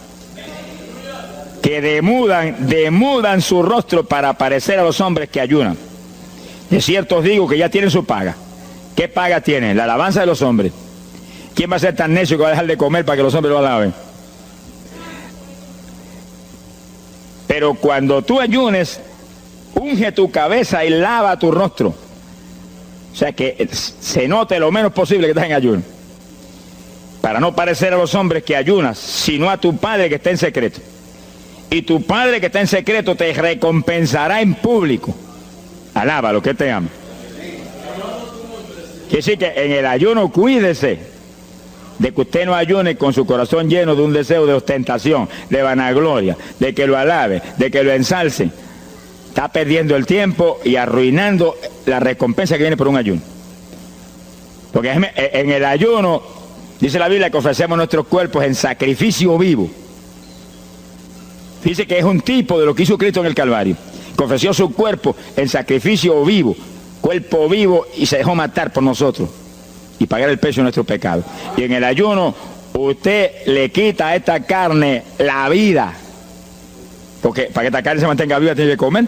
que demudan su rostro para parecer a los hombres que ayunan. De cierto os digo que ya tienen su paga. ¿Qué paga tienen? La alabanza de los hombres. ¿Quién va a ser tan necio que va a dejar de comer para que los hombres lo alaben? Pero cuando tú ayunes, unge tu cabeza y lava tu rostro. O sea, que se note lo menos posible que estás en ayuno, para no parecer a los hombres que ayunas, sino a tu Padre que está en secreto. Y tu Padre que está en secreto te recompensará en público. Alaba lo que te ama. Quiere decir que en el ayuno cuídese de que usted no ayune con su corazón lleno de un deseo de ostentación, de vanagloria, de que lo alabe, de que lo ensalce. Está perdiendo el tiempo y arruinando la recompensa que viene por un ayuno. Porque en el ayuno, dice la Biblia, que ofrecemos nuestros cuerpos en sacrificio vivo. Dice que es un tipo de lo que hizo Cristo en el Calvario, que ofreció su cuerpo en sacrificio vivo, cuerpo vivo, y se dejó matar por nosotros y pagar el precio de nuestro pecado. Y en el ayuno usted le quita a esta carne la vida, porque para que esta carne se mantenga viva tiene que comer.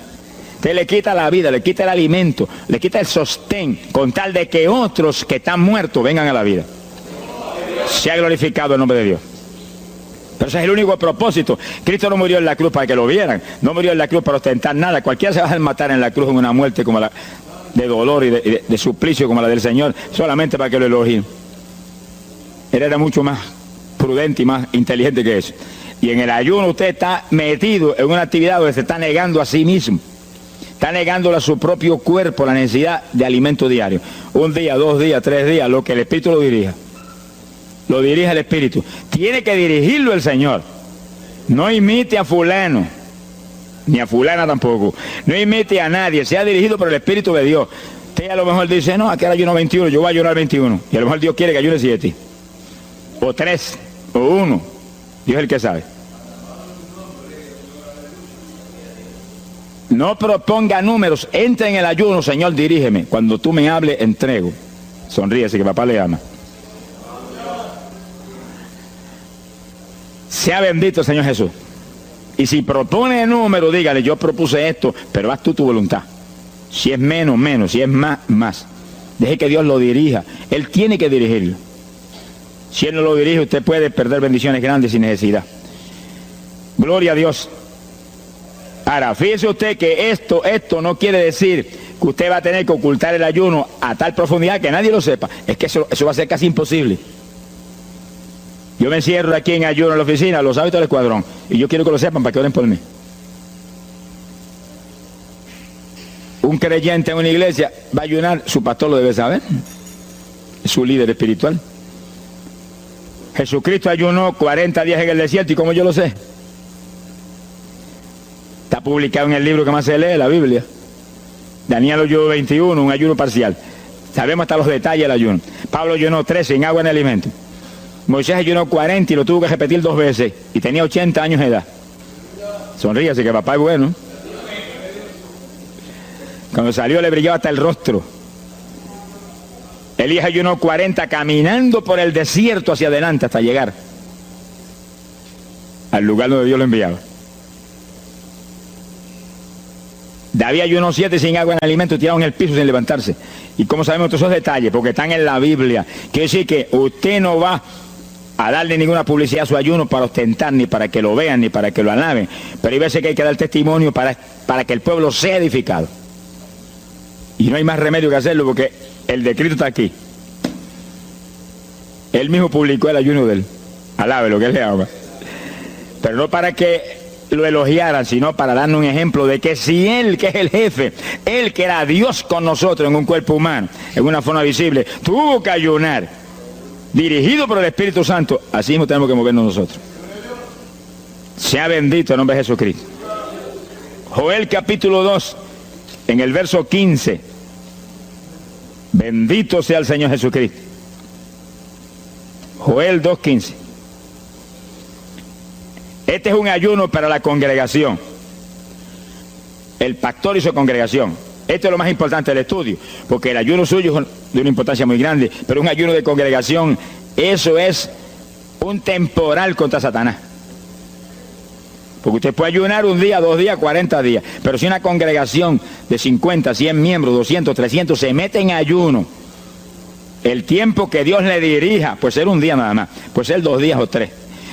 Usted le quita la vida, le quita el alimento, le quita el sostén, con tal de que otros que están muertos vengan a la vida. Se ha glorificado el nombre de Dios. Pero ese es el único propósito. Cristo no murió en la cruz para que lo vieran, no murió en la cruz para ostentar nada. Cualquiera se va a matar en la cruz en una muerte como la de dolor y de suplicio como la del Señor, solamente para que lo elogien. Él era mucho más prudente y más inteligente que eso. Y en el ayuno usted está metido en una actividad donde se está negando a sí mismo. Está negándole a su propio cuerpo la necesidad de alimento diario. Un día, 2 días, 3 días, lo que el Espíritu lo dirija. Lo dirige el Espíritu. Tiene que dirigirlo el Señor. No imite a fulano, ni a fulana tampoco. No imite a nadie. Sea dirigido por el Espíritu de Dios. Usted a lo mejor dice, no, aquí era ayuno 21, yo voy a ayunar 21. Y a lo mejor Dios quiere que ayune 7. O 3, o 1. Dios es el que sabe. No proponga números, entra en el ayuno, Señor, dirígeme. Cuando tú me hables, entrego. Sonríese que papá le ama. Sea bendito, Señor Jesús. Y si propone número, dígale, yo propuse esto, pero haz tú tu voluntad. Si es menos, menos. Si es más, más. Deje que Dios lo dirija. Él tiene que dirigirlo. Si Él no lo dirige, usted puede perder bendiciones grandes sin necesidad. Gloria a Dios. Ahora, fíjese usted que esto no quiere decir que usted va a tener que ocultar el ayuno a tal profundidad que nadie lo sepa. Es que eso va a ser casi imposible. Yo me encierro aquí en ayuno en la oficina, los hábitos del escuadrón, y yo quiero que lo sepan para que oren por mí. Un creyente en una iglesia va a ayunar, su pastor lo debe saber, es su líder espiritual. Jesucristo ayunó 40 días en el desierto, ¿y cómo yo lo sé? Está publicado en el libro que más se lee, la Biblia. Daniel ayunó 21, un ayuno parcial. Sabemos hasta los detalles del ayuno. Pablo ayunó 13, sin agua ni alimento. Moisés ayunó 40 y lo tuvo que repetir 2 veces. Y tenía 80 años de edad. Sonríase que papá es bueno. Cuando salió le brillaba hasta el rostro. Elías ayunó 40 caminando por el desierto hacia adelante hasta llegar al lugar donde Dios lo enviaba. David ayunó 7 sin agua ni alimento, tirado en el piso sin levantarse. ¿Y cómo sabemos todos esos detalles? Porque están en la Biblia. Quiere decir que usted no va a darle ninguna publicidad a su ayuno para ostentar, ni para que lo vean, ni para que lo alaben. Pero hay veces que hay que dar testimonio para que el pueblo sea edificado. Y no hay más remedio que hacerlo porque el decreto está aquí. Él mismo publicó el ayuno de él. Alabe lo que él le ama. Pero no para que lo elogiaran, sino para darnos un ejemplo de que si Él, que es el jefe, Él que era Dios con nosotros en un cuerpo humano, en una forma visible, tuvo que ayunar, dirigido por el Espíritu Santo, así mismo tenemos que movernos nosotros. Sea bendito el nombre de Jesucristo. Joel capítulo 2, en el verso 15. Bendito sea el Señor Jesucristo. Joel 2:15. Este es un ayuno para la congregación. El pastor y su congregación. Esto es lo más importante del estudio, porque el ayuno suyo es de una importancia muy grande, pero un ayuno de congregación, eso es un temporal contra Satanás. Porque usted puede ayunar 1 día, 2 días, 40 días, pero si una congregación de 50, 100 miembros, 200, 300 se mete en ayuno, el tiempo que Dios le dirija, puede ser 1 día nada más, puede ser 2 días o 3.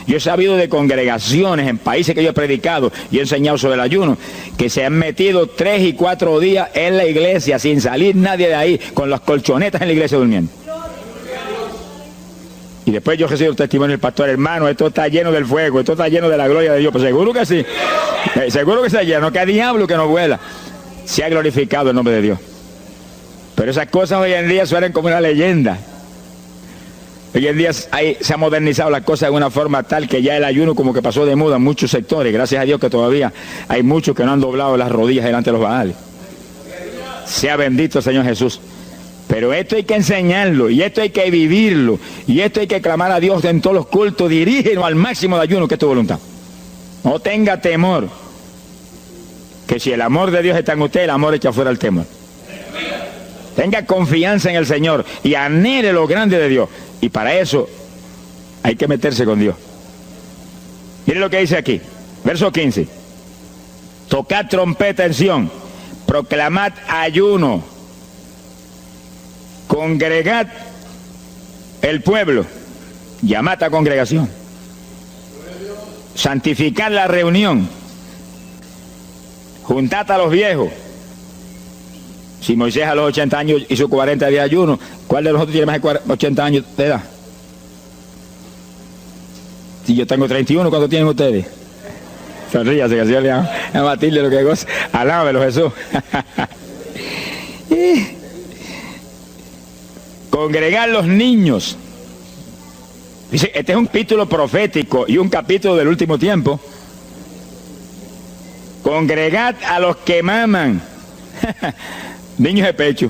Yo he sabido de congregaciones en países que yo he predicado y he enseñado sobre el ayuno, que se han metido 3 y 4 días en la iglesia sin salir nadie de ahí, con las colchonetas en la iglesia durmiendo. Y después yo recibo el testimonio del pastor, hermano, esto está lleno del fuego, esto está lleno de la gloria de Dios. Pues seguro que sí, seguro que está lleno, que diablo que no vuela. Se ha glorificado el nombre de Dios. Pero esas cosas hoy en día suenan como una leyenda. Hoy en día se ha modernizado la cosa de una forma tal que ya el ayuno como que pasó de moda en muchos sectores. Gracias a Dios que todavía hay muchos que no han doblado las rodillas delante de los Baales. Sea bendito el Señor Jesús. Pero esto hay que enseñarlo, y esto hay que vivirlo, y esto hay que clamar a Dios en todos los cultos. Dirígenos al máximo de ayuno, que es tu voluntad. No tenga temor, que si el amor de Dios está en usted, el amor echa fuera el temor. Tenga confianza en el Señor y anhele lo grande de Dios. Y para eso hay que meterse con Dios. Mire lo que dice aquí, verso 15. Tocad trompeta en Sión, proclamad ayuno, congregad el pueblo, llamad a congregación, santificad la reunión, juntad a los viejos. Si Moisés a los 80 años hizo 40 días de ayuno, ¿cuál de nosotros tiene más de 80 años de edad? Si yo tengo 31, ¿cuánto tienen ustedes? Sonríase, que el Señor le ama a Matilde lo que goza. Alábelo, Jesús. Congregar los niños. Dice, este es un capítulo profético y un capítulo del último tiempo. Congregad a los que maman. Niños de pecho.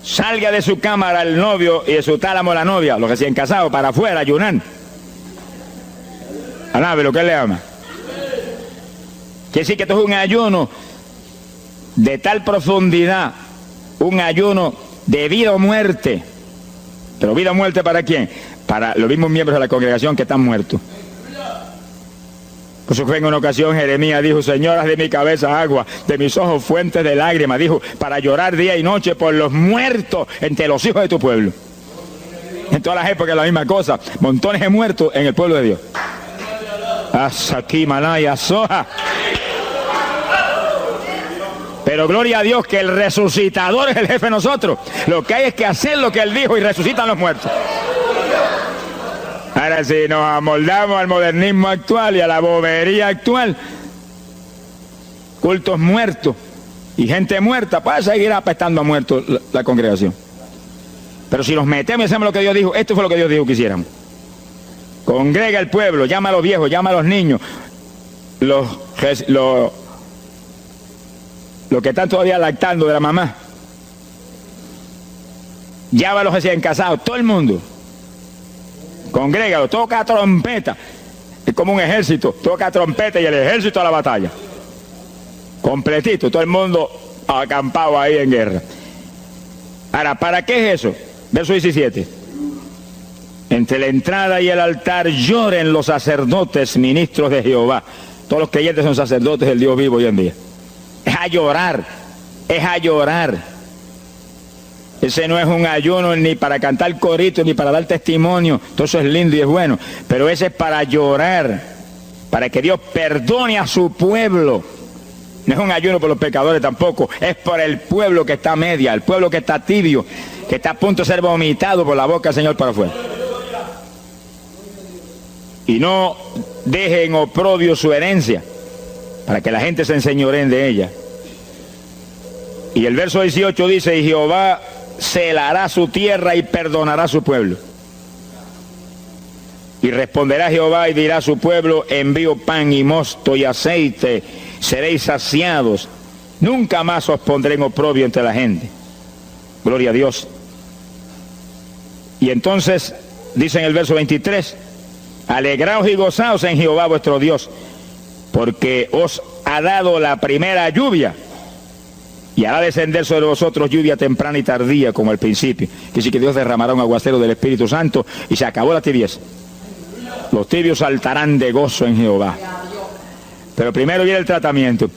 Salga de su cámara el novio y de su tálamo la novia, los recién casados, para afuera, ayunar. Alabe lo que él le ama. Quiere decir que esto es un ayuno de tal profundidad, un ayuno de vida o muerte. Pero vida o muerte ¿para quién? Para los mismos miembros de la congregación que están muertos. Por eso fue en una ocasión Jeremías dijo, Señor, haz de mi cabeza agua, de mis ojos fuentes de lágrimas, dijo, para llorar día y noche por los muertos entre los hijos de tu pueblo. En todas las épocas la misma cosa, montones de muertos en el pueblo de Dios. Asaki Malaya Soja. Pero gloria a Dios que el resucitador es el jefe de nosotros. Lo que hay es que hacer lo que él dijo y resucitan los muertos. Ahora si nos amoldamos al modernismo actual y a la bobería actual, cultos muertos y gente muerta, para seguir apestando a muertos la congregación. Pero si nos metemos y hacemos lo que Dios dijo, esto fue lo que Dios dijo que hiciéramos. Congrega el pueblo, llama a los viejos, llama a los niños, los que están todavía lactando de la mamá. Llama a los recién casados, todo el mundo. Congrégalo, toca trompeta. Es como un ejército, toca trompeta y el ejército a la batalla. Completito, todo el mundo acampado ahí en guerra. Ahora, ¿para qué es eso? Verso 17. Entre la entrada y el altar lloren los sacerdotes, ministros de Jehová. Todos los creyentes son sacerdotes del Dios vivo hoy en día. Es a llorar, es a llorar. Ese no es un ayuno ni para cantar corito, ni para dar testimonio. Todo eso es lindo y es bueno. Pero ese es para llorar, para que Dios perdone a su pueblo. No es un ayuno por los pecadores tampoco. Es por el pueblo que está a media, el pueblo que está tibio, que está a punto de ser vomitado por la boca del Señor para afuera. Y no dejen oprobio su herencia, para que la gente se enseñoreen de ella. Y el verso 18 dice, y Jehová celará su tierra y perdonará a su pueblo. Y responderá Jehová y dirá a su pueblo, envío pan y mosto y aceite, seréis saciados, nunca más os pondré en oprobio entre la gente. Gloria a Dios. Y entonces, dice en el verso 23, alegraos y gozaos en Jehová vuestro Dios, porque os ha dado la primera lluvia, y hará descender sobre vosotros lluvia temprana y tardía como al principio. Que sí que Dios derramará un aguacero del Espíritu Santo y se acabó la tibieza. Los tibios saltarán de gozo en Jehová. Pero primero viene el tratamiento.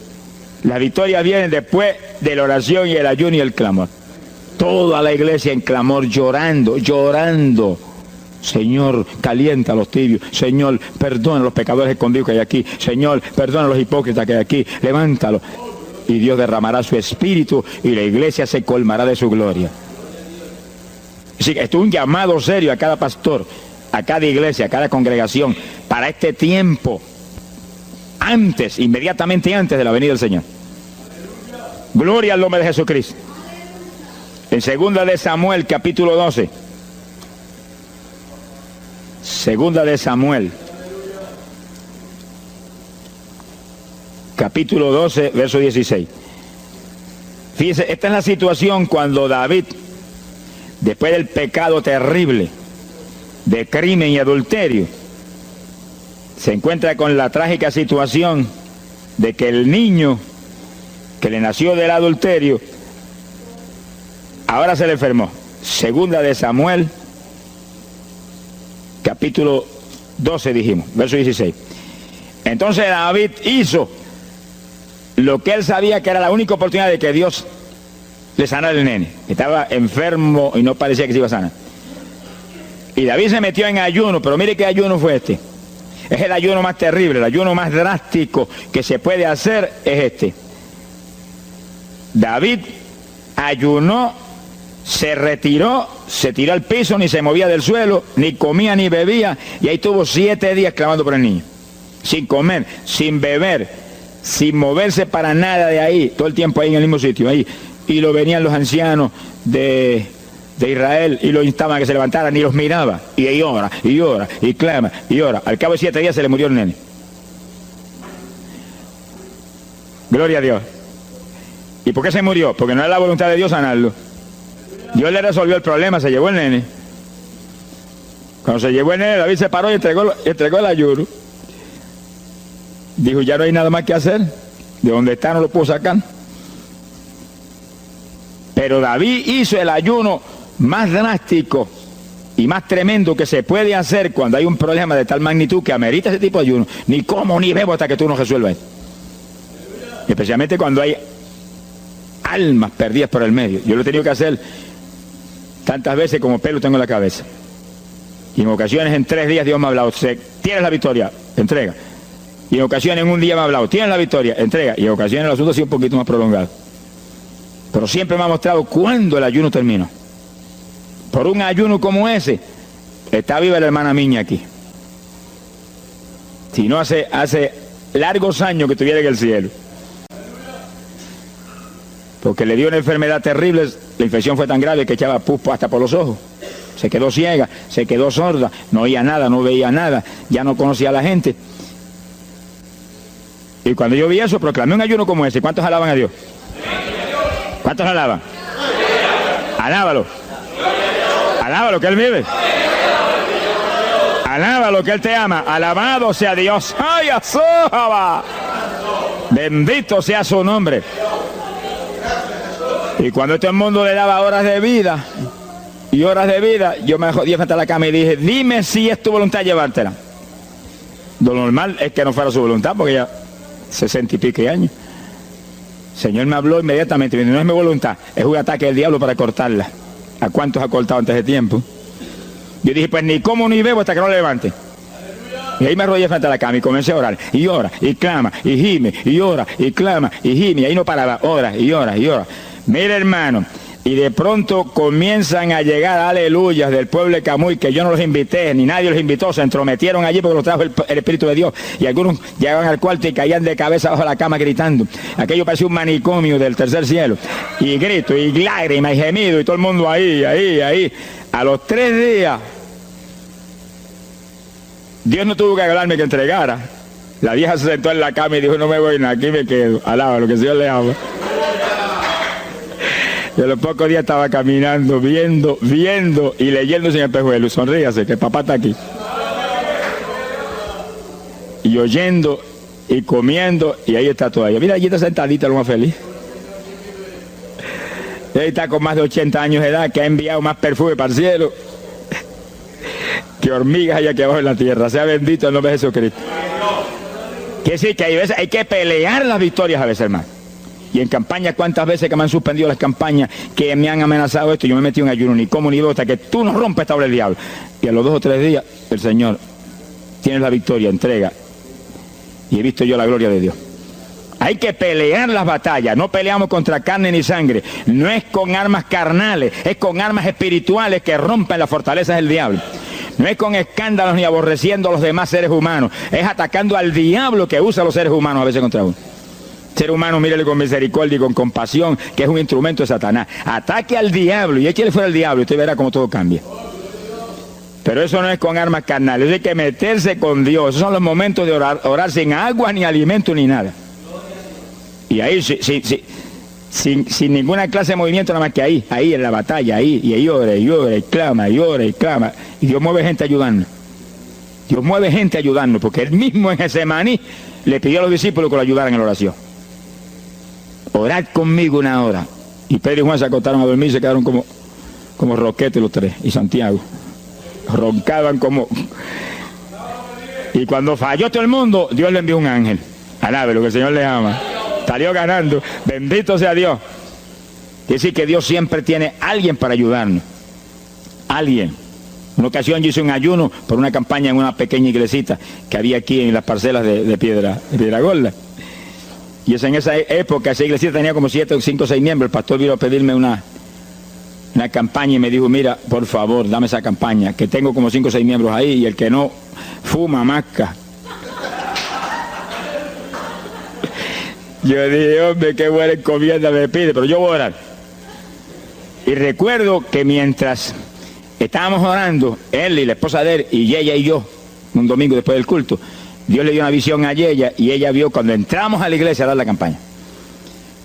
Las victorias vienen después de la oración y el ayuno y el clamor. Toda la iglesia en clamor, llorando, llorando. Señor, calienta a los tibios. Señor, perdona a los pecadores escondidos que hay aquí. Señor, perdona a los hipócritas que hay aquí. Levántalos. Y Dios derramará su espíritu y la iglesia se colmará de su gloria. Así que esto es un llamado serio a cada pastor, a cada iglesia, a cada congregación, para este tiempo, antes, inmediatamente antes de la venida del Señor. Gloria al nombre de Jesucristo. En 2 de Samuel, capítulo 12. 2 de Samuel, capítulo 12, verso 16. Fíjese, esta es la situación cuando David, después del pecado terrible de crimen y adulterio, se encuentra con la trágica situación de que el niño que le nació del adulterio ahora se le enfermó. 2 de Samuel, capítulo 12 dijimos, verso 16. Entonces David hizo lo que él sabía que era la única oportunidad de que Dios le sanara al nene. Estaba enfermo y no parecía que se iba a sanar. Y David se metió en ayuno, pero mire qué ayuno fue este. Es el ayuno más terrible, el ayuno más drástico que se puede hacer es este. David ayunó se retiró, se tiró al piso, ni se movía del suelo, ni comía ni bebía, y ahí tuvo 7 días clamando por el niño, sin comer, sin beber, sin moverse para nada de ahí, todo el tiempo ahí en el mismo sitio, ahí. Y lo venían los ancianos de Israel y lo instaban a que se levantara, ni los miraba, y ahí ora, y ora, y clama, y ora. Al cabo de 7 días se le murió el nene. Gloria a Dios. ¿Y por qué se murió? Porque no era la voluntad de Dios sanarlo. Dios le resolvió el problema, se llevó el nene. Cuando se llevó el nene, David se paró y entregó el ayuno. Dijo, ya no hay nada más que hacer. De donde está no lo puedo sacar. Pero David hizo el ayuno más drástico y más tremendo que se puede hacer cuando hay un problema de tal magnitud que amerita ese tipo de ayuno. Ni como ni bebo hasta que tú no resuelvas. Especialmente cuando hay almas perdidas por el medio. Yo lo he tenido que hacer tantas veces como pelo tengo en la cabeza. Y en ocasiones en 3 días Dios me ha hablado, tienes la victoria, entrega. Y en ocasiones en un día me ha hablado, tienes la victoria, entrega. Y en ocasiones el asunto ha sido un poquito más prolongado. Pero siempre me ha mostrado cuándo el ayuno terminó. Por un ayuno como ese, está viva la hermana Miña aquí. Si no hace largos años que estuviera en el cielo. Porque le dio una enfermedad terrible, la infección fue tan grave que echaba pus hasta por los ojos. Se quedó ciega, se quedó sorda, no oía nada, no veía nada, ya no conocía a la gente. Y cuando yo vi eso, proclamé un ayuno como ese. ¿Cuántos alaban a Dios? ¿Cuántos alaban? Alábalo. Alábalo, que Él vive. Alábalo, que Él te ama. Alabado sea Dios. ¡Ay, azójaba! Bendito sea su nombre. Y cuando todo el mundo le daba horas de vida y horas de vida, yo me jodí frente a la cama y dije, dime si es tu voluntad llevártela. Lo normal es que no fuera su voluntad, porque ya 60 y pico años. El Señor me habló inmediatamente, no es mi voluntad, es un ataque del diablo para cortarla. ¿A cuántos ha cortado antes de tiempo? Yo dije, pues ni como ni bebo hasta que no lo levante. Y ahí me arrodillé frente a la cama y comencé a orar. Y ora, y clama, y gime, y ora, y clama, y gime. Y ahí no paraba, ora, y ora, y ora. Mira, hermano, y de pronto comienzan a llegar aleluyas del pueblo de Camuy, que yo no los invité, ni nadie los invitó, se entrometieron allí porque los trajo el Espíritu de Dios. Y algunos llegaban al cuarto y caían de cabeza bajo la cama gritando. Aquello parecía un manicomio del tercer cielo. Y grito, y lágrimas, y gemido, y todo el mundo ahí. A los 3 días, Dios no tuvo que hablarme que entregara. La vieja se sentó en la cama y dijo, no me voy nada, aquí me quedo. Alaba lo que el Señor le ama. Y a los pocos días estaba caminando, viendo y leyéndose en el espejuelo. Sonríase, que el papá está aquí. Y oyendo y comiendo, y ahí está todavía. Mira, allí está sentadita, lo más feliz. Él está con más de 80 años de edad, que ha enviado más perfume para el cielo que hormigas hay aquí abajo en la tierra. Sea bendito el nombre de Jesucristo. Quiere decir que hay que pelear las victorias a veces, hermano. Y en campaña, ¿cuántas veces que me han suspendido las campañas, que me han amenazado esto? Yo me metí en ayuno, ni como ni bebo, hasta que tú no rompes esta obra del diablo. Y a los 2 o 3 días, el Señor, tienes la victoria, entrega. Y he visto yo la gloria de Dios. Hay que pelear las batallas, no peleamos contra carne ni sangre. No es con armas carnales, es con armas espirituales que rompen las fortalezas del diablo. No es con escándalos ni aborreciendo a los demás seres humanos, es atacando al diablo que usa a los seres humanos a veces contra uno. Ser humano, mírele con misericordia y con compasión, que es un instrumento de Satanás. Ataque al diablo y échale fuera al diablo y usted verá cómo todo cambia. Pero eso no es con armas carnales, hay que meterse con Dios. Esos son los momentos de orar sin agua, ni alimento, ni nada. Y ahí sin ninguna clase de movimiento, nada más que ahí en la batalla, y ahí ora, y clama, y clama. Y Dios mueve gente ayudando. Dios mueve gente ayudando, porque Él mismo en Getsemaní le pidió a los discípulos que lo ayudaran en la oración. Orad conmigo 1 hora. Y Pedro y Juan se acostaron a dormir y se quedaron como roquetes los 3. Y Santiago. Roncaban como... Y cuando falló todo el mundo, Dios le envió un ángel. Alabe lo que el Señor le ama. Salió ganando. Bendito sea Dios. Quiere decir que Dios siempre tiene alguien para ayudarnos. Alguien. Una ocasión yo hice un ayuno por una campaña en una pequeña iglesita que había aquí en las parcelas de Piedra Gorda. Y en esa época esa iglesia tenía como 7, 5, 6 miembros. El pastor vino a pedirme una campaña y me dijo, mira, por favor, dame esa campaña, que tengo como 5 o 6 miembros ahí y el que no fuma, masca. Yo dije, hombre, qué buena encomienda me pide, pero yo voy a orar. Y recuerdo que mientras estábamos orando, él y la esposa de él, y ella y yo, un domingo después del culto, Dios le dio una visión a ella y ella vio cuando entramos a la iglesia a dar la campaña.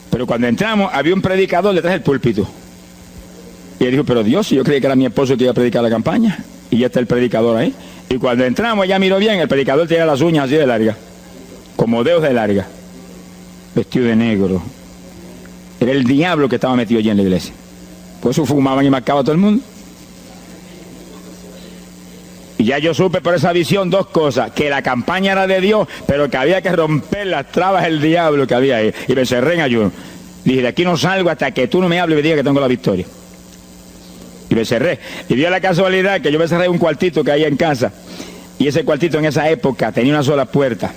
Pero cuando entramos había un predicador detrás del púlpito. Y él dijo, pero Dios, yo creí que era mi esposo que iba a predicar la campaña. Y ya está el predicador ahí. Y cuando entramos, ella miró bien, el predicador tenía las uñas así de larga, como dedos de larga, vestido de negro. Era el diablo que estaba metido allí en la iglesia. Por eso fumaban y marcaban a todo el mundo. Y ya yo supe por esa visión 2 cosas, que la campaña era de Dios, pero que había que romper las trabas del diablo que había ahí. Y me encerré en ayuno. Dije, de aquí no salgo hasta que tú no me hables y me digas que tengo la victoria. Y me cerré. Y dio la casualidad que yo me cerré en un cuartito que había en casa. Y ese cuartito en esa época tenía una sola puerta.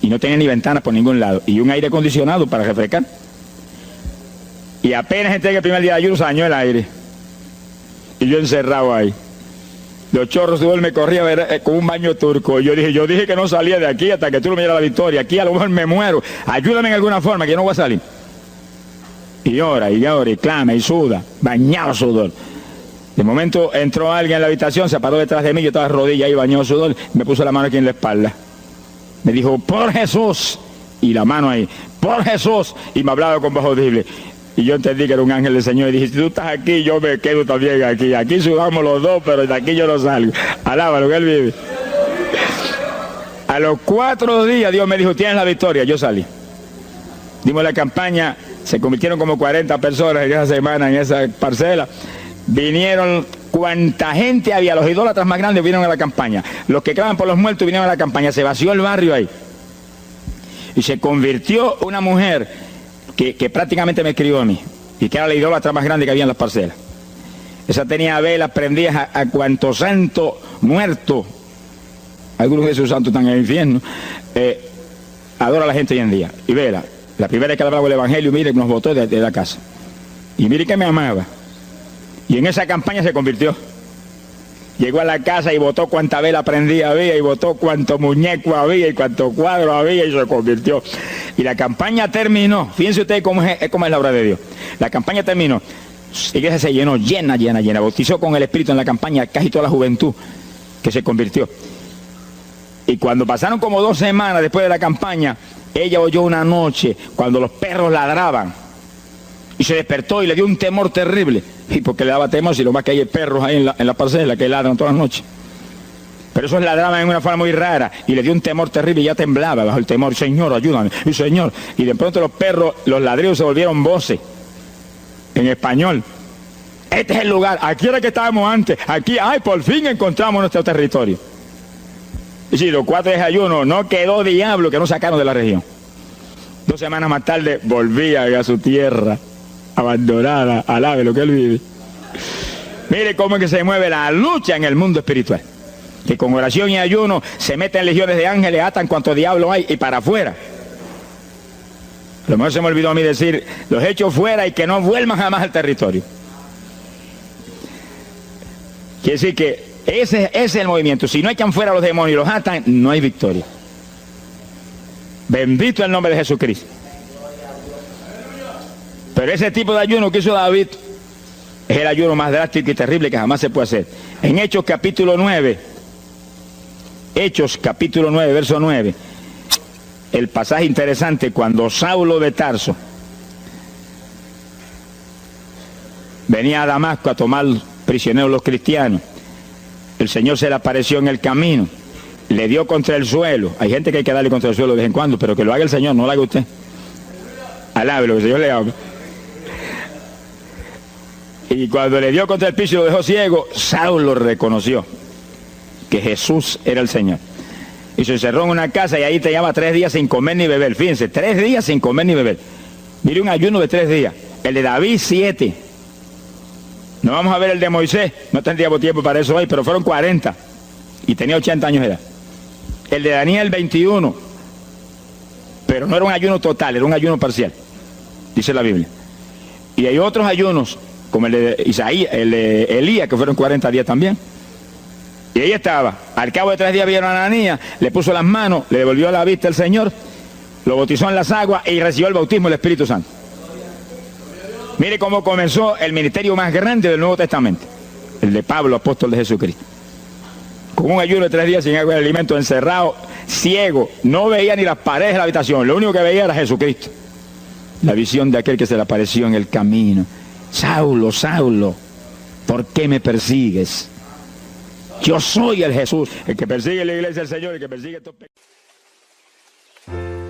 Y no tenía ni ventanas por ningún lado. Y un aire acondicionado para refrescar. Y apenas entré el primer día de ayuno, se dañó el aire. Y yo encerrado ahí. Los chorros de me corría con un baño turco. Y yo dije que no salía de aquí hasta que tú no me dieras la victoria. Aquí a lo mejor me muero. Ayúdame en alguna forma, que yo no voy a salir. Y llora, y clama, y suda. Bañado sudor. De momento entró alguien en la habitación, se paró detrás de mí, yo estaba de rodillas ahí, bañado sudor, me puso la mano aquí en la espalda. Me dijo, por Jesús, y la mano ahí, por Jesús, y me hablaba con voz audible. Y yo entendí que era un ángel del Señor, y dije, si tú estás aquí, yo me quedo también aquí. Aquí sudamos los dos, pero de aquí yo no salgo. Alábalo, que Él vive. A los 4 días Dios me dijo, tienes la victoria, yo salí. Dimos la campaña, se convirtieron como 40 personas en esa semana, en esa parcela. Vinieron cuanta gente había, los idólatras más grandes vinieron a la campaña, los que claman por los muertos vinieron a la campaña, se vació el barrio ahí. Y se convirtió una mujer que prácticamente me crió a mí, y que era la idólatra más grande que había en las parcelas. Esa tenía velas prendidas a cuantos santos muertos, algunos de esos santos están en el infierno, adora a la gente hoy en día. Y vela, la primera vez que hablaba el evangelio, mire, nos botó de la casa. Y mire que me amaba. Y en esa campaña se convirtió. Llegó a la casa y botó cuanta vela prendida había, y botó cuanto muñeco había, y cuanto cuadro había, y se convirtió. Y la campaña terminó. Fíjense ustedes cómo es la obra de Dios. La campaña terminó. La iglesia se llenó, llena. Bautizó con el Espíritu en la campaña casi toda la juventud que se convirtió. Y cuando pasaron como 2 semanas después de la campaña, ella oyó una noche cuando los perros ladraban. Y se despertó y le dio un temor terrible. Y porque le daba temor, si lo más que hay perros ahí en la parcela que ladran todas las noches. Pero esos ladraban en una forma muy rara. Y le dio un temor terrible y ya temblaba bajo el temor. Señor, ayúdame. Y Señor. Y de pronto los perros, los ladridos se volvieron voces. En español. Este es el lugar. Aquí era que estábamos antes. Aquí, ay, por fin encontramos nuestro territorio. Y si los 4 días de ayuno, no quedó diablo que no sacaron de la región. 2 semanas más tarde volvía a su tierra. Abandonada, alabe lo que Él vive. Mire cómo es que se mueve la lucha en el mundo espiritual. Que con oración y ayuno se meten legiones de ángeles, atan cuanto diablo hay y para afuera. A lo mejor se me olvidó a mí decir, los echo fuera y que no vuelvan jamás al territorio. Quiere decir que ese es el movimiento. Si no echan fuera a los demonios y los atan, no hay victoria. Bendito el nombre de Jesucristo. Pero ese tipo de ayuno que hizo David es el ayuno más drástico y terrible que jamás se puede hacer. En Hechos capítulo 9, verso 9, el pasaje interesante, cuando Saulo de Tarso venía a Damasco a tomar prisioneros los cristianos, el Señor se le apareció en el camino, le dio contra el suelo. Hay gente que hay que darle contra el suelo de vez en cuando, pero que lo haga el Señor, no lo haga usted. Alábelo, que el Señor le habla. Y cuando le dio contra el piso y lo dejó ciego, Saulo reconoció que Jesús era el Señor. Y se encerró en una casa y ahí te lleva 3 días sin comer ni beber. Fíjense, 3 días sin comer ni beber. Mire, un ayuno de 3 días. El de David, 7. No vamos a ver el de Moisés, no tendríamos tiempo para eso hoy, pero fueron 40. Y tenía 80 años de edad. El de Daniel, 21. Pero no era un ayuno total, era un ayuno parcial, dice la Biblia. Y hay otros ayunos como el de Isaías, el de Elías, que fueron 40 días también. Y ahí estaba. Al cabo de 3 días vieron a Ananías, le puso las manos, le devolvió la vista al Señor, lo bautizó en las aguas y recibió el bautismo del Espíritu Santo. Mire cómo comenzó el ministerio más grande del Nuevo Testamento, el de Pablo, apóstol de Jesucristo. Con un ayuno de 3 días sin agua y alimento, encerrado, ciego, no veía ni las paredes de la habitación, lo único que veía era Jesucristo. La visión de aquel que se le apareció en el camino. Saulo, Saulo, ¿por qué me persigues? Yo soy el Jesús, el que persigue la iglesia del Señor, el que persigue estos pecados.